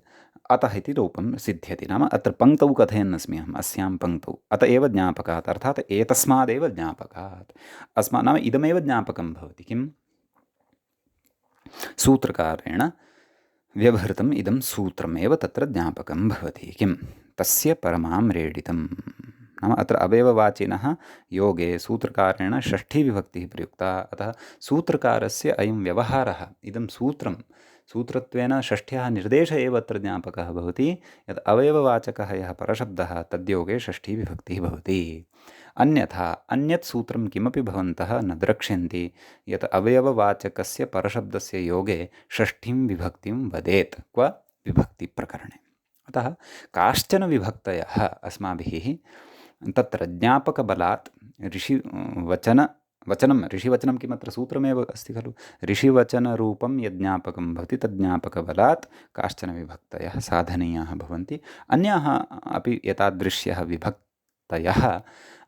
अतः इति रूपं सिद्ध्यति। नाम अत्र पङ्क्तौ कथयन्नस्मि अहम्, अस्यां पङ्क्तौ अत एव ज्ञापकात्, अर्थात् एतस्मादेव ज्ञापकात्। अस्मात् नाम इदमेव ज्ञापकं भवति। किं? सूत्रकारेण व्यवहृतम् इदं सूत्रमेव तत्र ज्ञापकं भवति। किं? तस्य परमां रेडितं। नाम अत्र अवयववाचिनः योगे सूत्रकारेण षष्ठीविभक्तिः प्रयुक्ता। अतः सूत्रकारस्य अयं व्यवहारः, इदं सूत्रत्वेन षष्ठ्याः निर्देशः एव अत्र ज्ञापकः भवति, यत् अवयववाचकः यः परशब्दः तद्योगे षष्ठीविभक्तिः भवति। अन्यथा अन्यत् सूत्रं किमपि भवन्तः न द्रक्ष्यन्ति यत् अवयववाचकस्य परशब्दस्य योगे षष्ठीं विभक्तिं वदेत् क्व विभक्तिप्रकरणे। अतः काश्चन विभक्तयः अस्माभिः तत्र ज्ञापकबलात् ऋषिवचनं किमत्र सूत्रमेव अस्ति खलु, ऋषिवचनरूपं यज्ञापकं भवति तज्ज्ञापकबलात् काश्चन विभक्तयः साधनीयाः भवन्ति। अन्याः अपि एतादृश्यः विभक्तयः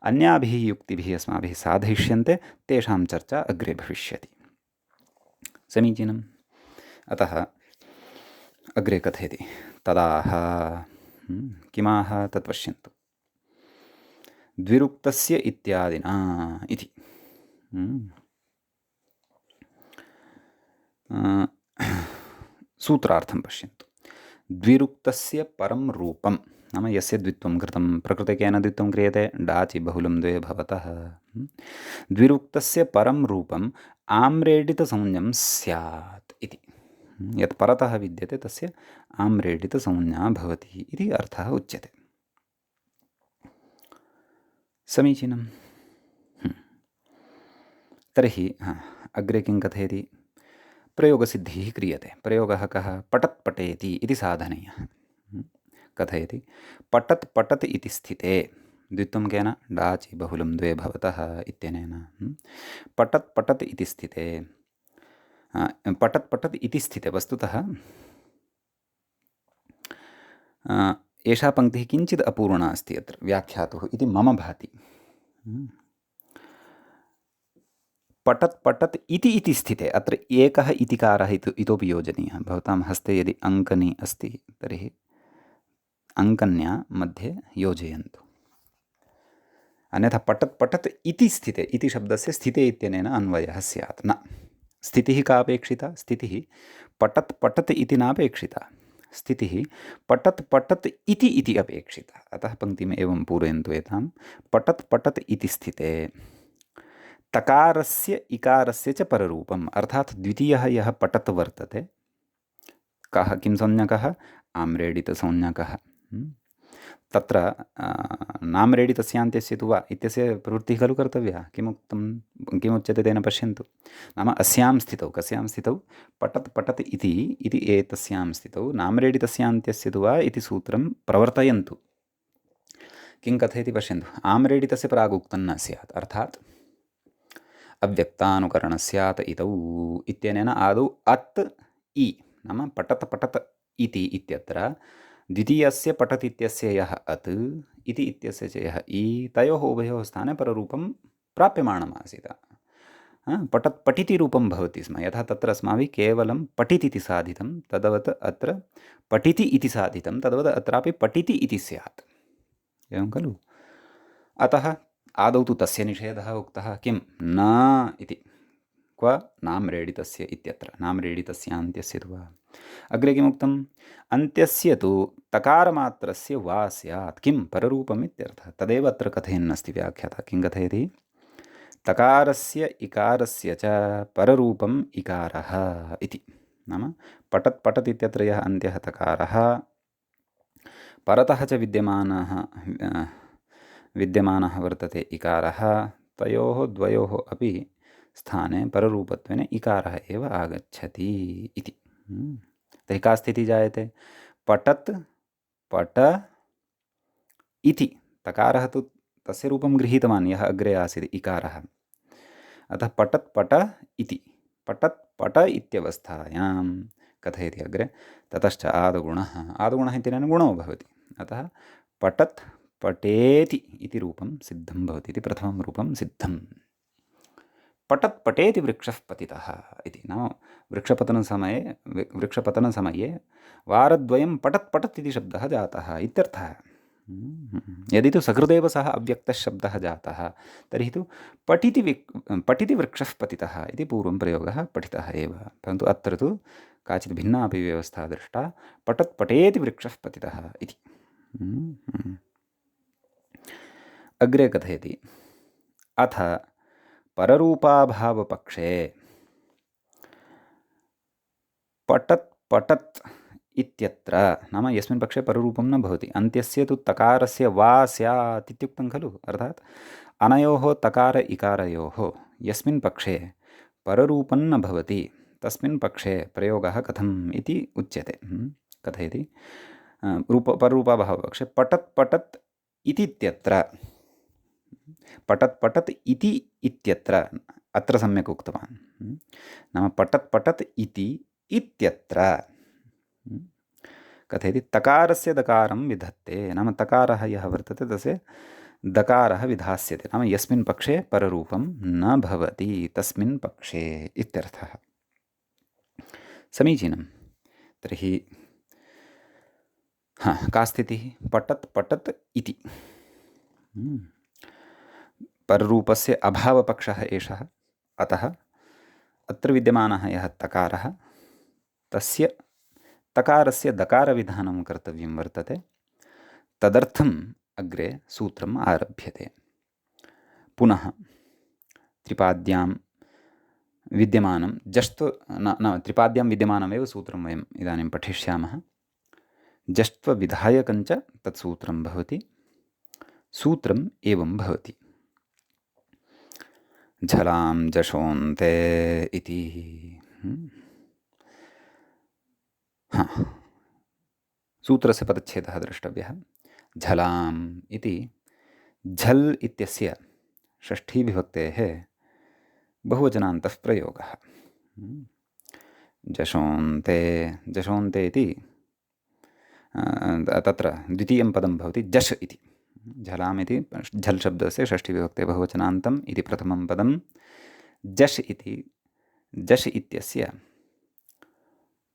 अन्याभिः युक्तिभिः अस्माभिः साधयिष्यन्ते, तेषां चर्चा अग्रे भविष्यति। समीचीनम्। अतः अग्रे कथयति तदाह किमाह तत् पश्यन्तु। द्विरुक्तस्य इत्यादिना इति। सूत्रार्थं पश्यन्तु। द्विरुक्तस्य परं रूपं नाम यस्य द्वित्वं कृतं, प्रकृते केन द्वित्वं क्रियते? डाचि बहुलं द्वे भवतः। द्विरुक्तस्य परं रूपम् आम्रेडितसंज्ञं स्यात् इति। यत् परतः विद्यते तस्य आम्रेडितसंज्ञा भवति इति अर्थः उच्यते। समीचीनं। तर्हि अग्रे किं कथयति? प्रयोगसिद्धिः क्रियते। प्रयोगः कः? पठत् पठेति इति साधनीयः। कथयति पठत् पठत् इति स्थिते, द्वित्वं केन? डाचि बहुलं द्वे भवतः इत्यनेन। पठत् पठत् इति स्थिते, पठत् पठत् इति स्थिते वस्तुतः एषा पङ्क्तिः किञ्चित् अपूर्णा अस्ति अत्र व्याख्यातुः इति मम भाति। पठत् पठत् इति स्थिते अत्र एकः इतिकारः इतोपि योजनीयः। भवतां हस्ते यदि अङ्कनी अस्ति तर्हि अङ्कन्या मध्ये योजयन्तु, अन्यथा पठत् पठत् इति स्थिते, इति शब्दस्य स्थिते इत्यनेन अन्वयः स्यात् न। स्थितिः का अपेक्षिता? स्थितिः पठत् पठत् इति नापेक्षिता, स्थितिः पठत् पठत् इति अपेक्षिता। अतः पङ्क्तिम् एवं पूरयन्तु एतां। पठत् पठत् इति स्थिते तकारस्य इकारस्य च पररूपम्, अर्थात् द्वितीयः यः पठत् वर्तते कः? किं संज्ञकः? आम्रेडितसंज्ञकः। तत्र नाम्रेडितस्यान्त्यस्य तु वा इत्यस्य प्रवृत्तिः खलु कर्तव्या। किमुच्यते तेन पश्यन्तु। नाम अस्यां स्थितौ, कस्यां स्थितौ? पठत् पठत् इति एतस्यां स्थितौ नाम्रेडितस्यान्त्यस्य तु वा इति सूत्रं प्रवर्तयन्तु। किं कथयति पश्यन्तु। आम्रेडितस्य प्रागुक्तं न स्यात्, अर्थात् अव्यक्तानुकरणस्यात् इतौ इत्यनेन आदौ अत् इ नाम पठत् पठत् इति इत्यत्र द्वितीयस्य पठत् इत्यस्य यः अत् इति इत्यस्य च यः इ तयोः उभयोः स्थाने पररूपं प्राप्यमाणमासीत्। पठत् पठिति रूपं भवति स्म, यथा तत्र अस्माभिः केवलं पठिति इति साधितं, तद्वत् अत्र पठिति इति साधितं, तद्वत् अत्रापि पठिति इति स्यात्, एवं खलु। अतः आदौ तु तस्य निषेधः उक्तः, किं न इति, क्व नाम्रेडितस्य इत्यत्र, नाम्रेडितस्यान्त्यस्य तु वा। अग्रे किमुक्तम्, अन्त्यस्य तु तकारमात्रस्य वा स्यात्, किं पररूपम् इत्यर्थः। तदेव अत्र कथयन्नस्ति व्याख्याता। किं कथयति, तकारस्य इकारस्य च पररूपम् इकारः इति। नाम पठत् पठत् इत्यत्र यः अन्त्यः तकारः परतः च विद्यमानः वर्तते इकारः, तयोः द्वयोः अपि स्थाने पररूपत्वेन इकारः एव आगच्छति इति। तर्हि का स्थितिः जायते, पठत् पठ इति, तकारः तु तस्य रूपं गृहीतवान् यः अग्रे आसीत् इकारः, अतः पठत् पठ इति, पठत् पठ इत्यवस्थायां कथयति अग्रे, ततश्च आदगुणः, आदगुणः इत्यनेन गुणो भवति, अतः पठत् पठेति इति रूपं सिद्धं भवति इति प्रथमं रूपं सिद्धम्। पठत् पठेति वृक्षः पतितः इति, नाम वृक्षपतनसमये वारद्वयं पठत् पठत् इति शब्दः जातः इत्यर्थः। यदि तु सहृदेव सः अव्यक्तः शब्दः जातः तर्हि तु पठिति वृक्षः पतितः इति पूर्वं प्रयोगः पठितः एव, परन्तु अत्र तु काचित् भिन्ना अपि व्यवस्था दृष्टा, पठत् पठेति वृक्षः पतितः इति। अग्रे कथयति, अथ पररूपाभावपक्षे पठत् पठत् इत्यत्र, नाम यस्मिन् पक्षे पररूपं न भवति, अन्त्यस्य तु तकारस्य वा स्यात् इत्युक्तं खलु, अर्थात् अनयोः तकार इकारयोः यस्मिन् पक्षे पररूपं न भवति तस्मिन् पक्षे प्रयोगः कथम् इति उच्यते। कथयति, पररूपाभावपक्षे पठत् पठत् इत्यत्र, पठत् पठत् इति इत्यत्र, अत्र सम्यक् उक्तवान्, नाम पठत् पठत् इति इत्यत्र कथयति, तकारस्य दकारं विधत्ते, नाम तकारः यः वर्तते तस्य दकारः विधास्यते, नाम यस्मिन् पक्षे पररूपं न भवति तस्मिन् पक्षे इत्यर्थः। समीचीनं। तर्हि का स्थितिः, पठत् पठत् इति पररूपस्य अभावपक्षः एषः, अतः अत्र विद्यमानः यः तकारः तस्य तकारस्य दकारविधानं कर्तव्यं वर्तते, तदर्थम् अग्रे सूत्रम् आरभ्यते। पुनः त्रिपाद्यां विद्यमानं न त्रिपाद्यां विद्यमानमेव सूत्रं वयम् इदानीं पठिष्यामः। जष्ट्वविधायकञ्च तत्सूत्रं भवति। सूत्रम् एवं भवति, झलां जशोन्ते इति। सूत्रस्य पदच्छेदः द्रष्टव्यः। झलाम् इति झल् इत्यस्य षष्ठीविभक्तेः बहुवचनान्तः प्रयोगः। जशोन्ते, जशोन्ते इति तत्र द्वितीयं पदं भवति जश् इति। झलाम् इति झल् शब्दस्य षष्ठीविभक्ते बहुवचनान्तम् इति प्रथमं पदं, जश् इति जश् इत्यस्य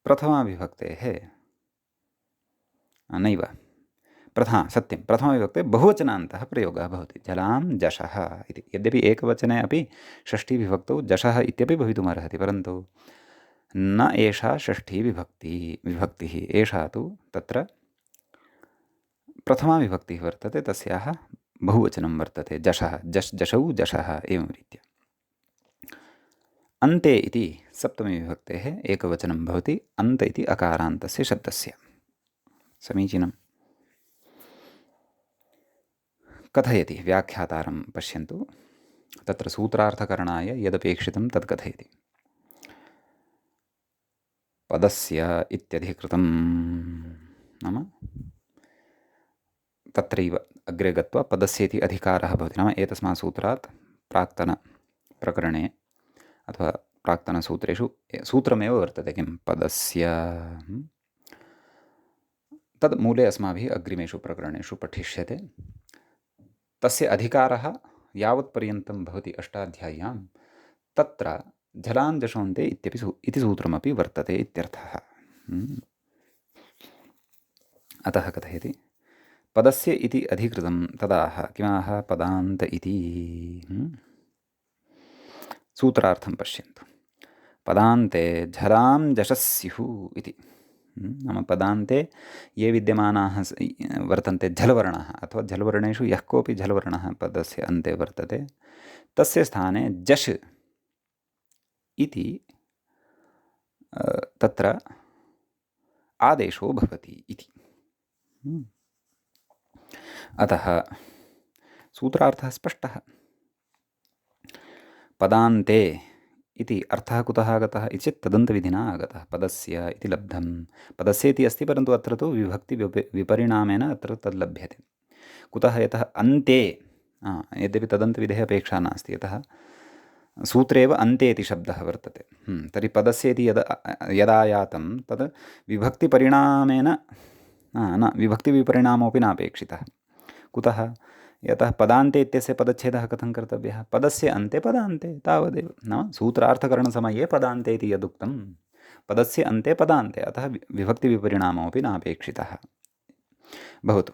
प्रथमाविभक्तेः नैव सत्यं प्रथमाविभक्ते बहुवचनान्तः प्रयोगः भवति, झलां जशः इति। यद्यपि एकवचने अपि षष्ठीविभक्तौ जशः इत्यपि भवितुमर्हति, परन्तु न एषा षष्ठीविभक्तिः, एषा तु तत्र प्रथमाविभक्तिः वर्तते, तस्याः बहुवचनं वर्तते, जशः, जशौ जशः, एवं रीत्या। अन्ते इति सप्तमीविभक्तेः एकवचनं भवति, अन्त इति अकारान्तस्य शब्दस्य। समीचीनं। कथयति, व्याख्यातारं पश्यन्तु, तत्र सूत्रार्थकरणाय यदपेक्षितं तत् कथयति। पदस्य इत्यधिकृतं, नाम तत्रैव अग्रे गत्वा पदस्य इति अधिकारः भवति, नाम एतस्मात् सूत्रात् प्राक्तनप्रकरणे अथवा प्राक्तनसूत्रेषु सूत्रमेव वर्तते, किं पदस्य, तद् मूले अस्माभिः अग्रिमेषु प्रकरणेषु पठिष्यते। तस्य अधिकारः यावत्पर्यन्तं भवति अष्टाध्याय्यां तत्र झलान् जषोन्ते इति सूत्रमपि वर्तते इत्यर्थः। अतः कथयति पदस्य इति अधिकृतं तदाह किमाह पदान्त इति। सूत्रार्थं पश्यन्तु। पदान्ते झलां जषस्युः इति। नाम पदान्ते ये विद्यमानाः वर्तन्ते झलवर्णाः अथवा झलवर्णेषु यः कोऽपि झलवर्णः पदस्य अन्ते वर्तते तस्य स्थाने जश् इति तत्र आदेशो भवति इति। अतः सूत्रार्थः स्पष्टः। पदान्ते इति अर्थः कुतः आगतः इति चेत् तदन्तविधिना आगतः। पदस्य इति लब्धं। पदस्य इति अस्ति परन्तु अत्र तु विभक्ति विपरिणामेन अत्र तद् लभ्यते। कुतः? यतः अन्ते यद्यपि तदन्तविधेः अपेक्षा नास्ति, यतः सूत्रे एव अन्ते इति शब्दः वर्तते। तर्हि पदस्य इति यदा यातं तद् विभक्तिपरिणामेन न विभक्तिविपरिणामोऽपि नापेक्षितः। कुतः? यतः पदान्ते इत्यस्य पदच्छेदः कथं कर्तव्यः? पदस्य अन्ते पदान्ते तावदेव। नाम सूत्रार्थकरणसमये पदान्ते इति यदुक्तं पदस्य अन्ते पदान्ते, अतः विभक्तिविपरिणामोऽपि नापेक्षितः। भवतु,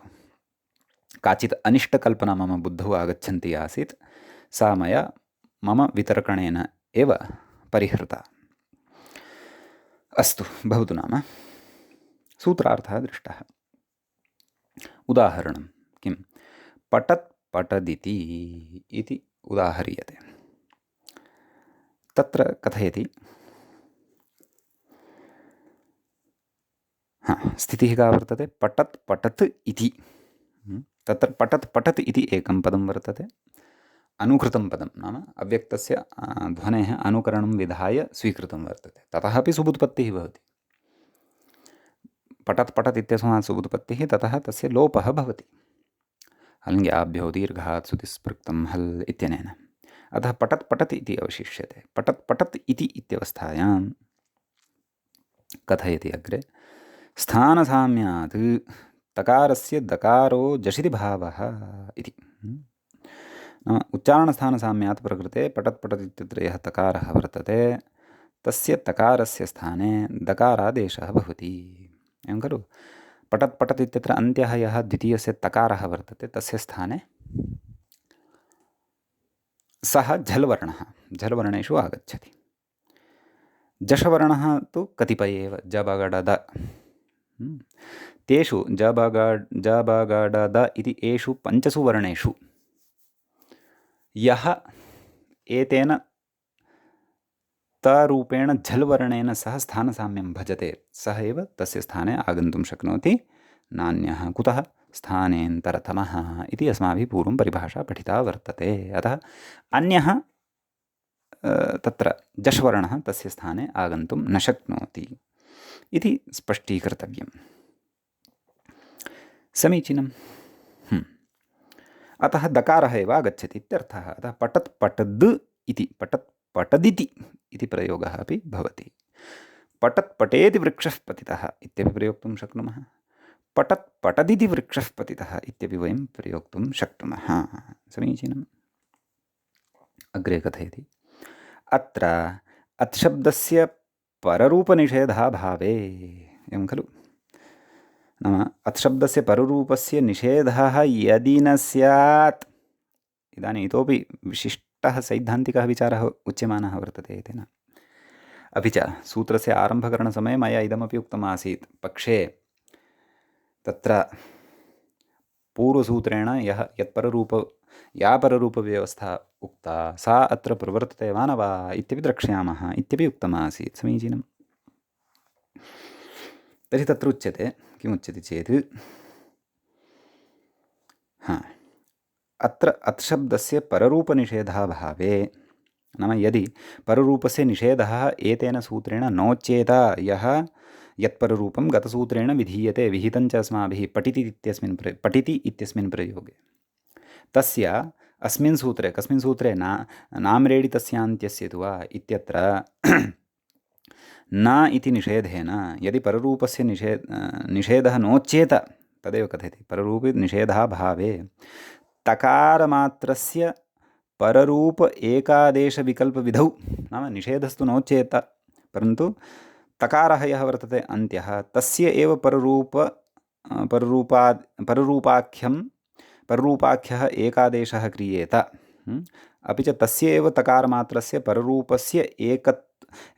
काचित् अनिष्टकल्पना मम बुद्धौ आगच्छन्ती आसीत्, सा मया मम वितर्कणेन एव परिहृता। अस्तु, भवतु। नाम सूत्रार्थः दृष्टः। उदाहरणं किं? पठत् पठदिति इति उदाहर्यते। तत्र कथयति स्थितिः का वर्तते? पठत् पठत् इति। तत्र पठत् पठत् इति एकं पदं वर्तते, अनुकृतं पदं, नाम अव्यक्तस्य ध्वनेः अनुकरणं विधाय स्वीकृतं वर्तते। ततः अपि सुबुत्पत्तिः भवति। पठत् पठत् इत्यस्मात् सुबुत्पत्तिः, ततः तस्य लोपः भवति हल्ङ्याभ्यो दीर्घात् सुतिस्पृक्तं हल् इत्यनेन। अतः पठत् पठत् इति अवशिष्यते। पठत् पठत् इति इत्यवस्थायां कथयति अग्रे, स्थानसाम्यात् तकारस्य दकारो जषिति भावः इति। नाम उच्चारणस्थानसाम्यात् प्रकृते पठत् पठत् इत्यत्र यः तकारः वर्तते तस्य तकारस्य स्थाने दकारादेशः भवति। एवं खलु? पठत् पठत् इत्यत्र अन्त्यः यः द्वितीयस्य तकारः वर्तते तस्य स्थाने सः झल्वर्णः झल्वर्णेषु आगच्छति। जषवर्णः तु कतिपये एव, जबगडद। तेषु जबगडद इति एषु पञ्चसु वर्णेषु यः एतेन तरूपेण झल्वर्णेन सह स्थानसाम्यं भजते सः एव तस्य स्थाने आगन्तुं शक्नोति, नान्यः। कुतः? स्थानेन्तरतमः इति अस्माभिः पूर्वं परिभाषा पठिता वर्तते। अतः अन्यः तत्र जश्वर्णः तस्य स्थाने आगन्तुं न शक्नोति इति स्पष्टीकर्तव्यम्। समीचीनम्। अतः दकारः एव आगच्छति इत्यर्थः। अतः पठत् पठद् इति पठत् पठदिति इति प्रयोगः अपि भवति। पठत् पठेति वृक्षः पतितः इत्यपि प्रयोक्तुं शक्नुमः। पठत् पठदिति वृक्षः पतितः इत्यपि वयं प्रयोक्तुं शक्नुमः। समीचीनम्। अग्रे कथयति, अत्र अत्शब्दस्य पररूपनिषेधाभावे। एवं खलु? नाम अत्शब्दस्य पररूपस्य निषेधः यदि न स्यात्, इदानीम् इतोपि विशिष्टः सैद्धान्तिकः विचारः उच्यमानः वर्तते एतेन। अपि च सूत्रस्य आरम्भकरणसमये मया इदमपि उक्तमासीत्, पक्षे तत्र पूर्वसूत्रेण या पररूपव्यवस्था उक्ता सा अत्र प्रवर्तते वा न वा इत्यपि द्रक्ष्यामः इत्यपि उक्तमासीत्। समीचीनम्। तर्हि तत्र उच्यते, किमुच्यते चेत्, अत्र अत्शब्दस्य पररूपनिषेधाभावे, नाम यदि पररूपस्य निषेधः एतेन सूत्रेण नोच्येत, यः यत्पररूपं गतसूत्रेण विधीयते, विहितञ्च अस्माभिः पठिति इत्यस्मिन् प्रयोगे, तस्य अस्मिन् सूत्रे, कस्मिन् सूत्रे नाम्रेडि तस्यान्त्यस्य तु वा इत्यत्र न इति निषेधेन यदि पररूपस्य निषेधः नोच्येत, तदेव कथयति पररूपे निषेधाभावे तकारमात्रस्य पररूप एकादेशविकल्पविधौ नाम निषेधस्तु नोच्येत, परन्तु तकारः यः वर्तते अन्त्यः तस्य एव पररूपाख्यः एकादेशः क्रियेत। अपि च तस्य एव तकारमात्रस्य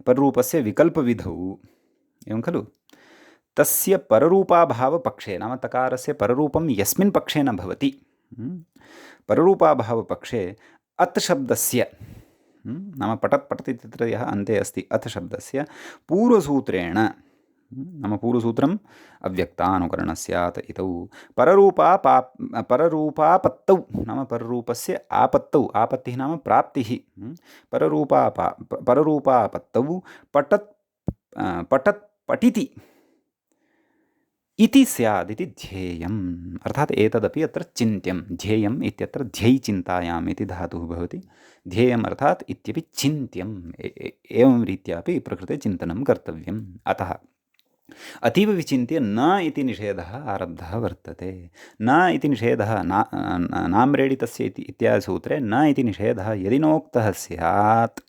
पररूपस्य विकल्पविधौ, एवं खलु, तस्य पररूपाभावपक्षे नाम तकारस्य पररूपं यस्मिन् पक्षे न भवति, पररूपाभावपक्षे अत् शब्दस्य नाम पठत् पठत् इत्यत्र यः अन्ते अस्ति अथ शब्दस्य पूर्वसूत्रेण नाम पूर्वसूत्रम् अव्यक्तानुकरणं स्यात् इतौ पररूपापत्तौ नाम पररूपस्य आपत्तौ, आपत्तिः नाम प्राप्तिः, पररूपापत्तौ पठत् पठिति इति स्याद् इति ध्येयम्। अर्थात् एतदपि अत्र चिन्त्यं, ध्येयम् इत्यत्र ध्यै चिन्तायाम् इति धातुः भवति। ध्येयम् अर्थात् इत्यपि चिन्त्यम्, एवं रीत्यापि प्रकृते चिन्तनं कर्तव्यम्। अतः अतीव विचिन्त्य न इति निषेधः आरब्धः वर्तते। न इति निषेधः नाम्रेडि तस्य इत्यादिसूत्रे न इति निषेधः यदि नोक्तः स्यात्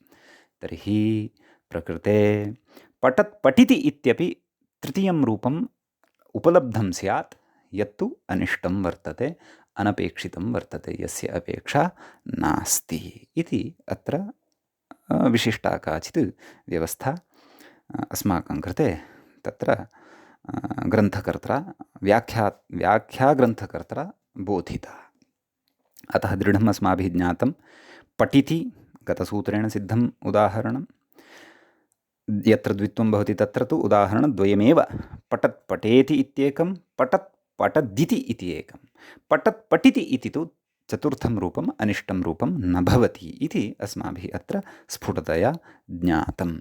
तर्हि प्रकृते पठत् पठिति इत्यपि तृतीयं रूपम् उपलब्धं स्यात्, यत्तु अनिष्टं वर्तते, अनपेक्षितं वर्तते, यस्य अपेक्षा नास्ति इति अत्र विशिष्टा काचित् व्यवस्था अस्माकं कृते तत्र ग्रन्थकर्त्रा व्याख्याग्रन्थकर्त्रा बोधिता। अतः दृढम् अस्माभिः ज्ञातं पठिति गतसूत्रेण सिद्धम् उदाहरणं, यत्र द्वित्वं भवति तत्र तु उदाहरणद्वयमेव, पठत् पठेति इत्येकं, पठत् पठदिति इति एकं, पठत् पठिति इति तु चतुर्थं रूपम् अनिष्टं रूपं न भवति इति अस्माभिः अत्र स्फुटतया ज्ञातम्।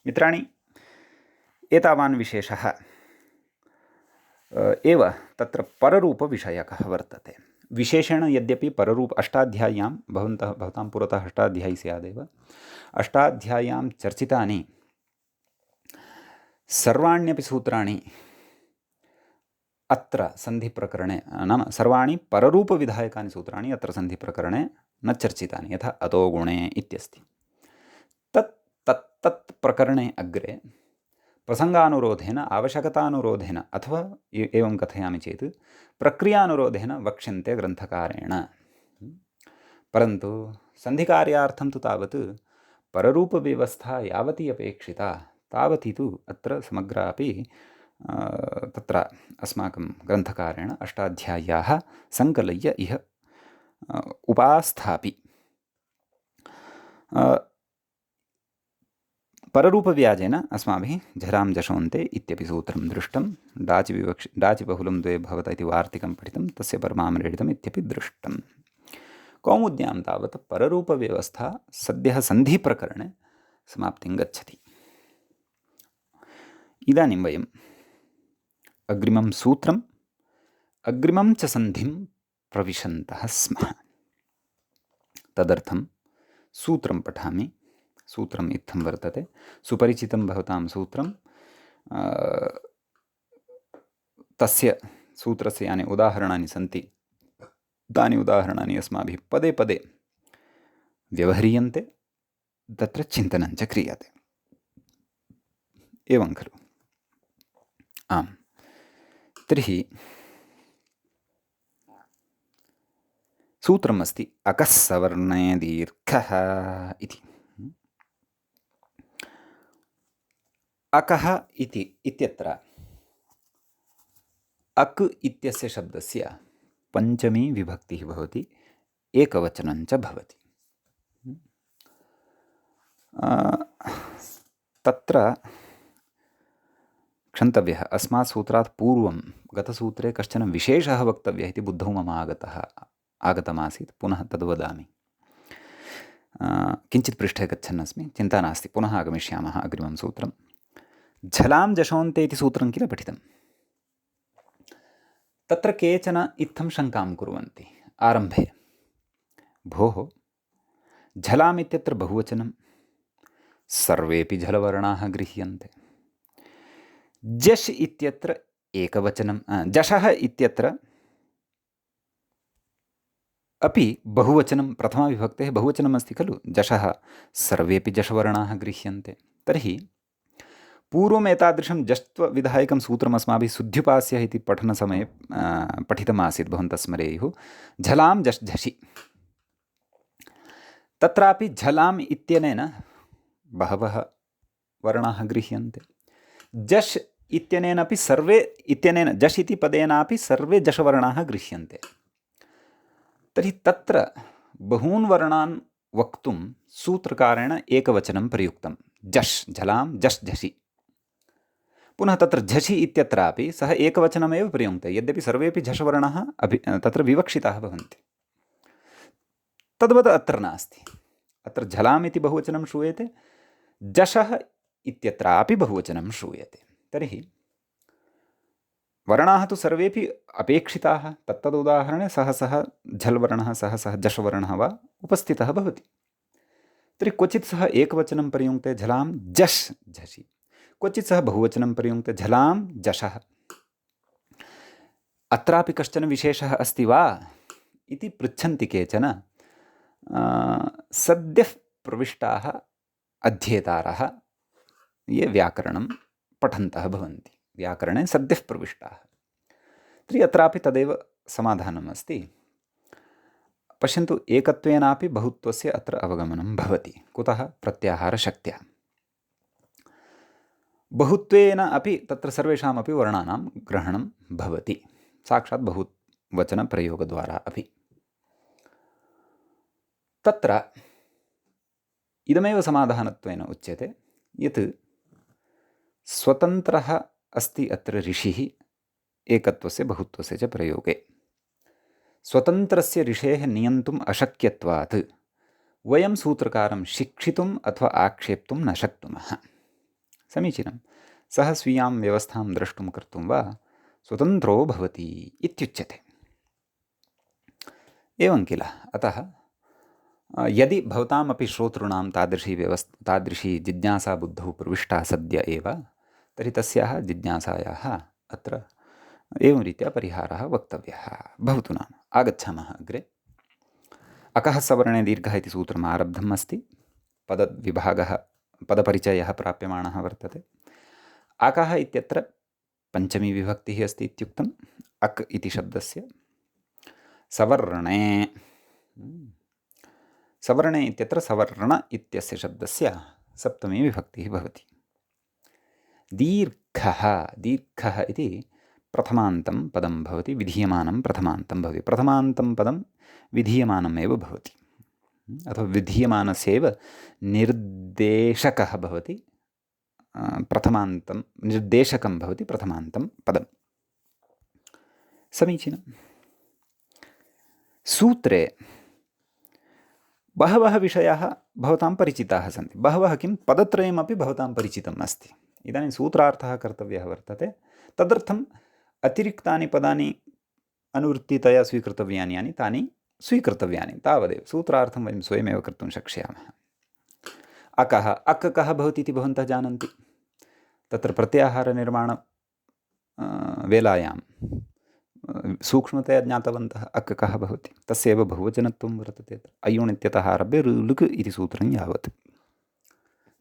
मित्राणि, एतावान् विशेषः एव तत्र पररूपविषयकः वर्तते। विशेषेण यद्यपि अष्टाध्याय्यां भवतां पुरतः अष्टाध्यायी स्यादेव, अष्टाध्याय्यां चर्चितानि सर्वाण्यपि सूत्राणि अत्र सन्धिप्रकरणे नाम सर्वाणि पररूपविधायकानि सूत्राणि अत्र सन्धिप्रकरणे न चर्चितानि, यथा अतो गुणे इत्यस्ति। तत् प्रकरणे अग्रे प्रसङ्गानुरोधेन, आवश्यकतानुरोधेन अथवा एवं कथयामि चेत् प्रक्रियानुरोधेन वक्ष्यन्ते ग्रन्थकारेण। परन्तु सन्धिकार्यार्थं तु तावत् पररूपव्यवस्था यावती अपेक्षिता तावती तु अत्र समग्रापि तत्र अस्माकं ग्रन्थकारेण अष्टाध्याय्याः सङ्कलय्य इह उपास्थापि। पररूपव्याजेन अस्माभिः झरां जशोन्ते इत्यपि सूत्रं दृष्टं, डाचि बहुलं द्वे भवत इति वार्तिकं पठितं, तस्य परमाम्रेडितम् इत्यपि दृष्टम्। कौमुद्यां तावत् पररूपव्यवस्था सद्यः सन्धिप्रकरणे समाप्तिं गच्छति। इदानीं वयम् अग्रिमं सूत्रम्, अग्रिमं च सन्धिं प्रविशन्तः स्मः। तदर्थं सूत्रं पठामि। सूत्रम् इत्थं वर्तते, सुपरिचितं भवतां सूत्रं, तस्य सूत्रस्य यानि उदाहरणानि सन्ति तानि उदाहरणानि अस्माभिः पदे पदे व्यवह्रियन्ते, तत्र चिन्तनं च क्रियते। एवं खलु? आम्। तर्हि सूत्रम् अस्ति अकः सवर्णे दीर्घः इति। अकः इति इत्यत्र अक् इत्यस्य शब्दस्य पञ्चमी विभक्तिः भवति, एकवचनं च भवति। तत्र क्षन्तव्यः, अस्मात् सूत्रात् पूर्वं गतसूत्रे कश्चन विशेषः वक्तव्यः इति बुद्धौ मम आगतमासीत्, पुनः तद् वदामि। किञ्चित् पृष्ठे गच्छन्नस्मि, चिन्ता नास्ति, पुनः आगमिष्यामः। अग्रिमं सूत्रं झलां जशोन्ते इति सूत्रं किल पठितं। तत्र केचन इत्थं शङ्कां कुर्वन्ति आरम्भे, भोः झलाम् इत्यत्र बहुवचनं, सर्वेपि झलवर्णाः गृह्यन्ते, जश् इत्यत्र एकवचनं, जशः इत्यत्र अपि बहुवचनं प्रथमाविभक्तेः बहुवचनम् अस्ति खलु, जशः, सर्वेपि जषवर्णाः गृह्यन्ते। तर्हि पूर्वम् एतादृशं जष्ट्वविधायकं सूत्रम् अस्माभिः शुद्ध्युपास्यः इति पठनसमये पठितमासीत्, भवन्तः स्मरेयुः। झलां जश् झषि, तत्रापि झलाम् इत्यनेन बहवः वर्णाः गृह्यन्ते। जश् इत्यनेनापि सर्वे इत्यनेन जश् इति पदेनापि सर्वे जषवर्णाः गृह्यन्ते। तर्हि तत्र बहून् वर्णान् वक्तुं सूत्रकारेण एकवचनं प्रयुक्तं, जश्, झलां जश् झषि। पुनः तत्र झषि इत्यत्रापि सः एकवचनमेव प्रयुङ्क्ते, यद्यपि सर्वेपि झषवर्णाः तत्र विवक्षिताः भवन्ति। तद्वत् अत्र नास्ति। अत्र झलाम् इति बहुवचनं श्रूयते, जशः इत्यत्रापि बहुवचनं श्रूयते। तर्हि वर्णाः तु सर्वेपि अपेक्षिताः, तत्तदुदाहरणे सः झल् वर्णः सः जश् वर्णः वा उपस्थितः भवति। तर्हि क्वचित् सः एकवचनं प्रयुङ्क्ते झलां जश् झषि, क्वचित् सः बहुवचनं प्रयुङ्क्ते झलां जशः। अत्रापि कश्चन विशेषः अस्ति वा इति पृच्छन्ति केचन सद्यः प्रविष्टाः अध्येतारः, ये व्याकरणं पठन्तः भवन्ति, व्याकरणे सद्यः प्रविष्टाः। तर्हि अत्रापि तदेव समाधानम् अस्ति। पश्यन्तु, एकत्वेनापि बहुत्वस्य अत्र अवगमनं भवति। कुतः? प्रत्याहारशक्त्या। बहुत्वेन अपि तत्र सर्वेषामपि वर्णानां ग्रहणं भवति, साक्षात् बहुवचनप्रयोगद्वारा अपि। तत्र इदमेव समाधानत्वेन उच्यते यत् स्वतन्त्रः अस्ति अत्र ऋषिः एकत्वस्य बहुत्वस्य च प्रयोगे। स्वतन्त्रस्य ऋषेः नियन्तुम् अशक्यत्वात् वयं सूत्रकारं शिक्षितुम् अथवा आक्षेप्तुं न शक्नुमः। समीचीनं। सः स्वीयां व्यवस्थां द्रष्टुं कर्तुं वा स्वतन्त्रो भवति इत्युच्यते। एवं किल? अतः यदि भवतामपि श्रोतॄणां तादृशी जिज्ञासा बुद्धौ प्रविष्टा सद्य एव, तर्हि तस्याः जिज्ञासायाः अत्र एवं रीत्या परिहारः वक्तव्यः। भवतु नाम आगच्छामः अग्रे। अकः सवर्णे दीर्घः इति सूत्रम् आरब्धम् अस्ति। पदविभागः, पदपरिचयः प्राप्यमाणः वर्तते। अकः इत्यत्र पञ्चमी विभक्तिः अस्ति इत्युक्तम्। अक् इति शब्दस्य सवर्णे, सवर्णे इत्यत्र सवर्ण इत्यस्य शब्दस्य सप्तमी विभक्तिः भवति। दीर्घः, दीर्घः इति प्रथमान्तं पदं भवति, विधीयमानं प्रथमान्तं भवति। प्रथमान्तं पदं विधीयमानमेव भवति, अथवा विधीयमानस्यैव निर्देशकः भवति प्रथमान्तं, निर्देशकं भवति प्रथमान्तं पदं। समीचीनं। सूत्रे बहवः विषयाः भवतां परिचिताः सन्ति। बहवः किं, पदत्रयमपि भवतां परिचितम् अस्ति। इदानीं सूत्रार्थः कर्तव्यः वर्तते। तदर्थम् अतिरिक्तानि पदानि अनुवृत्तितया स्वीकृतव्यानि यानि तानि स्वीकृतव्यानि, तावदेव। सूत्रार्थं वयं स्वयमेव कर्तुं शक्ष्यामः। अकः, अक् कः भवति इति भवन्तः जानन्ति। तत्र प्रत्याहारनिर्माण वेलायां सूक्ष्मतया ज्ञातवन्तः अक् कः भवति। तस्यैव बहुवचनत्वं वर्तते। अयुण् इत्यतः आरभ्य लुक् इति सूत्रं यावत्।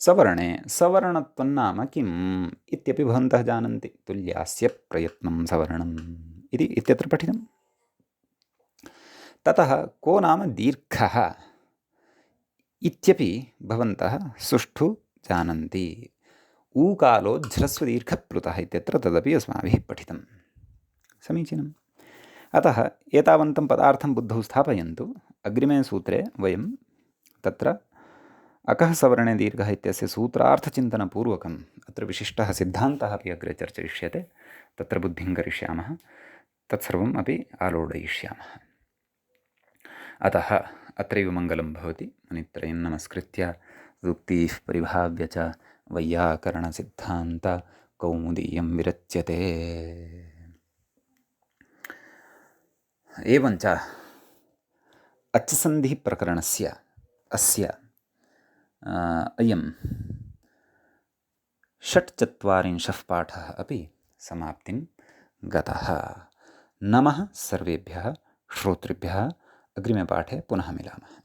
सवर्णे, सवर्णत्वं नाम किम् इत्यपि भवन्तः जानन्ति। तुल्यास्य प्रयत्नं सवर्णम् इति इत्यत्र पठितम्। ततः को नाम दीर्घः इत्यपि भवन्तः सुष्ठु जानन्ति। ऊकालो झ्रस्वदीर्घप्लुतः इत्यत्र तदपि अस्माभिः पठितम्। समीचीनम्। अतः एतावन्तं पदार्थं बुद्धौ स्थापयन्तु। अग्रिमे सूत्रे वयं तत्र अकः सवर्णे दीर्घः इत्यस्य सूत्रार्थचिन्तनपूर्वकम् अत्र विशिष्टः सिद्धान्तः अपि अग्रे चर्चयिष्यते। तत्र बुद्धिं करिष्यामः, तत्सर्वम् अपि आलोडयिष्यामः। अतः अत्रैव मङ्गलं भवति। मुनित्रयं नमस्कृत्य सूक्तिः परिभाव्य च वैयाकरणसिद्धान्त कौमुदीयं विरच्यते। एवञ्च अच्सन्धिप्रकरणस्य अस्य अयं षट्चत्वारिंशः पाठः अपि समाप्तिं गतः। नमः सर्वेभ्यः श्रोतृभ्यः। अग्रिमपाठे पुनः मिलामः।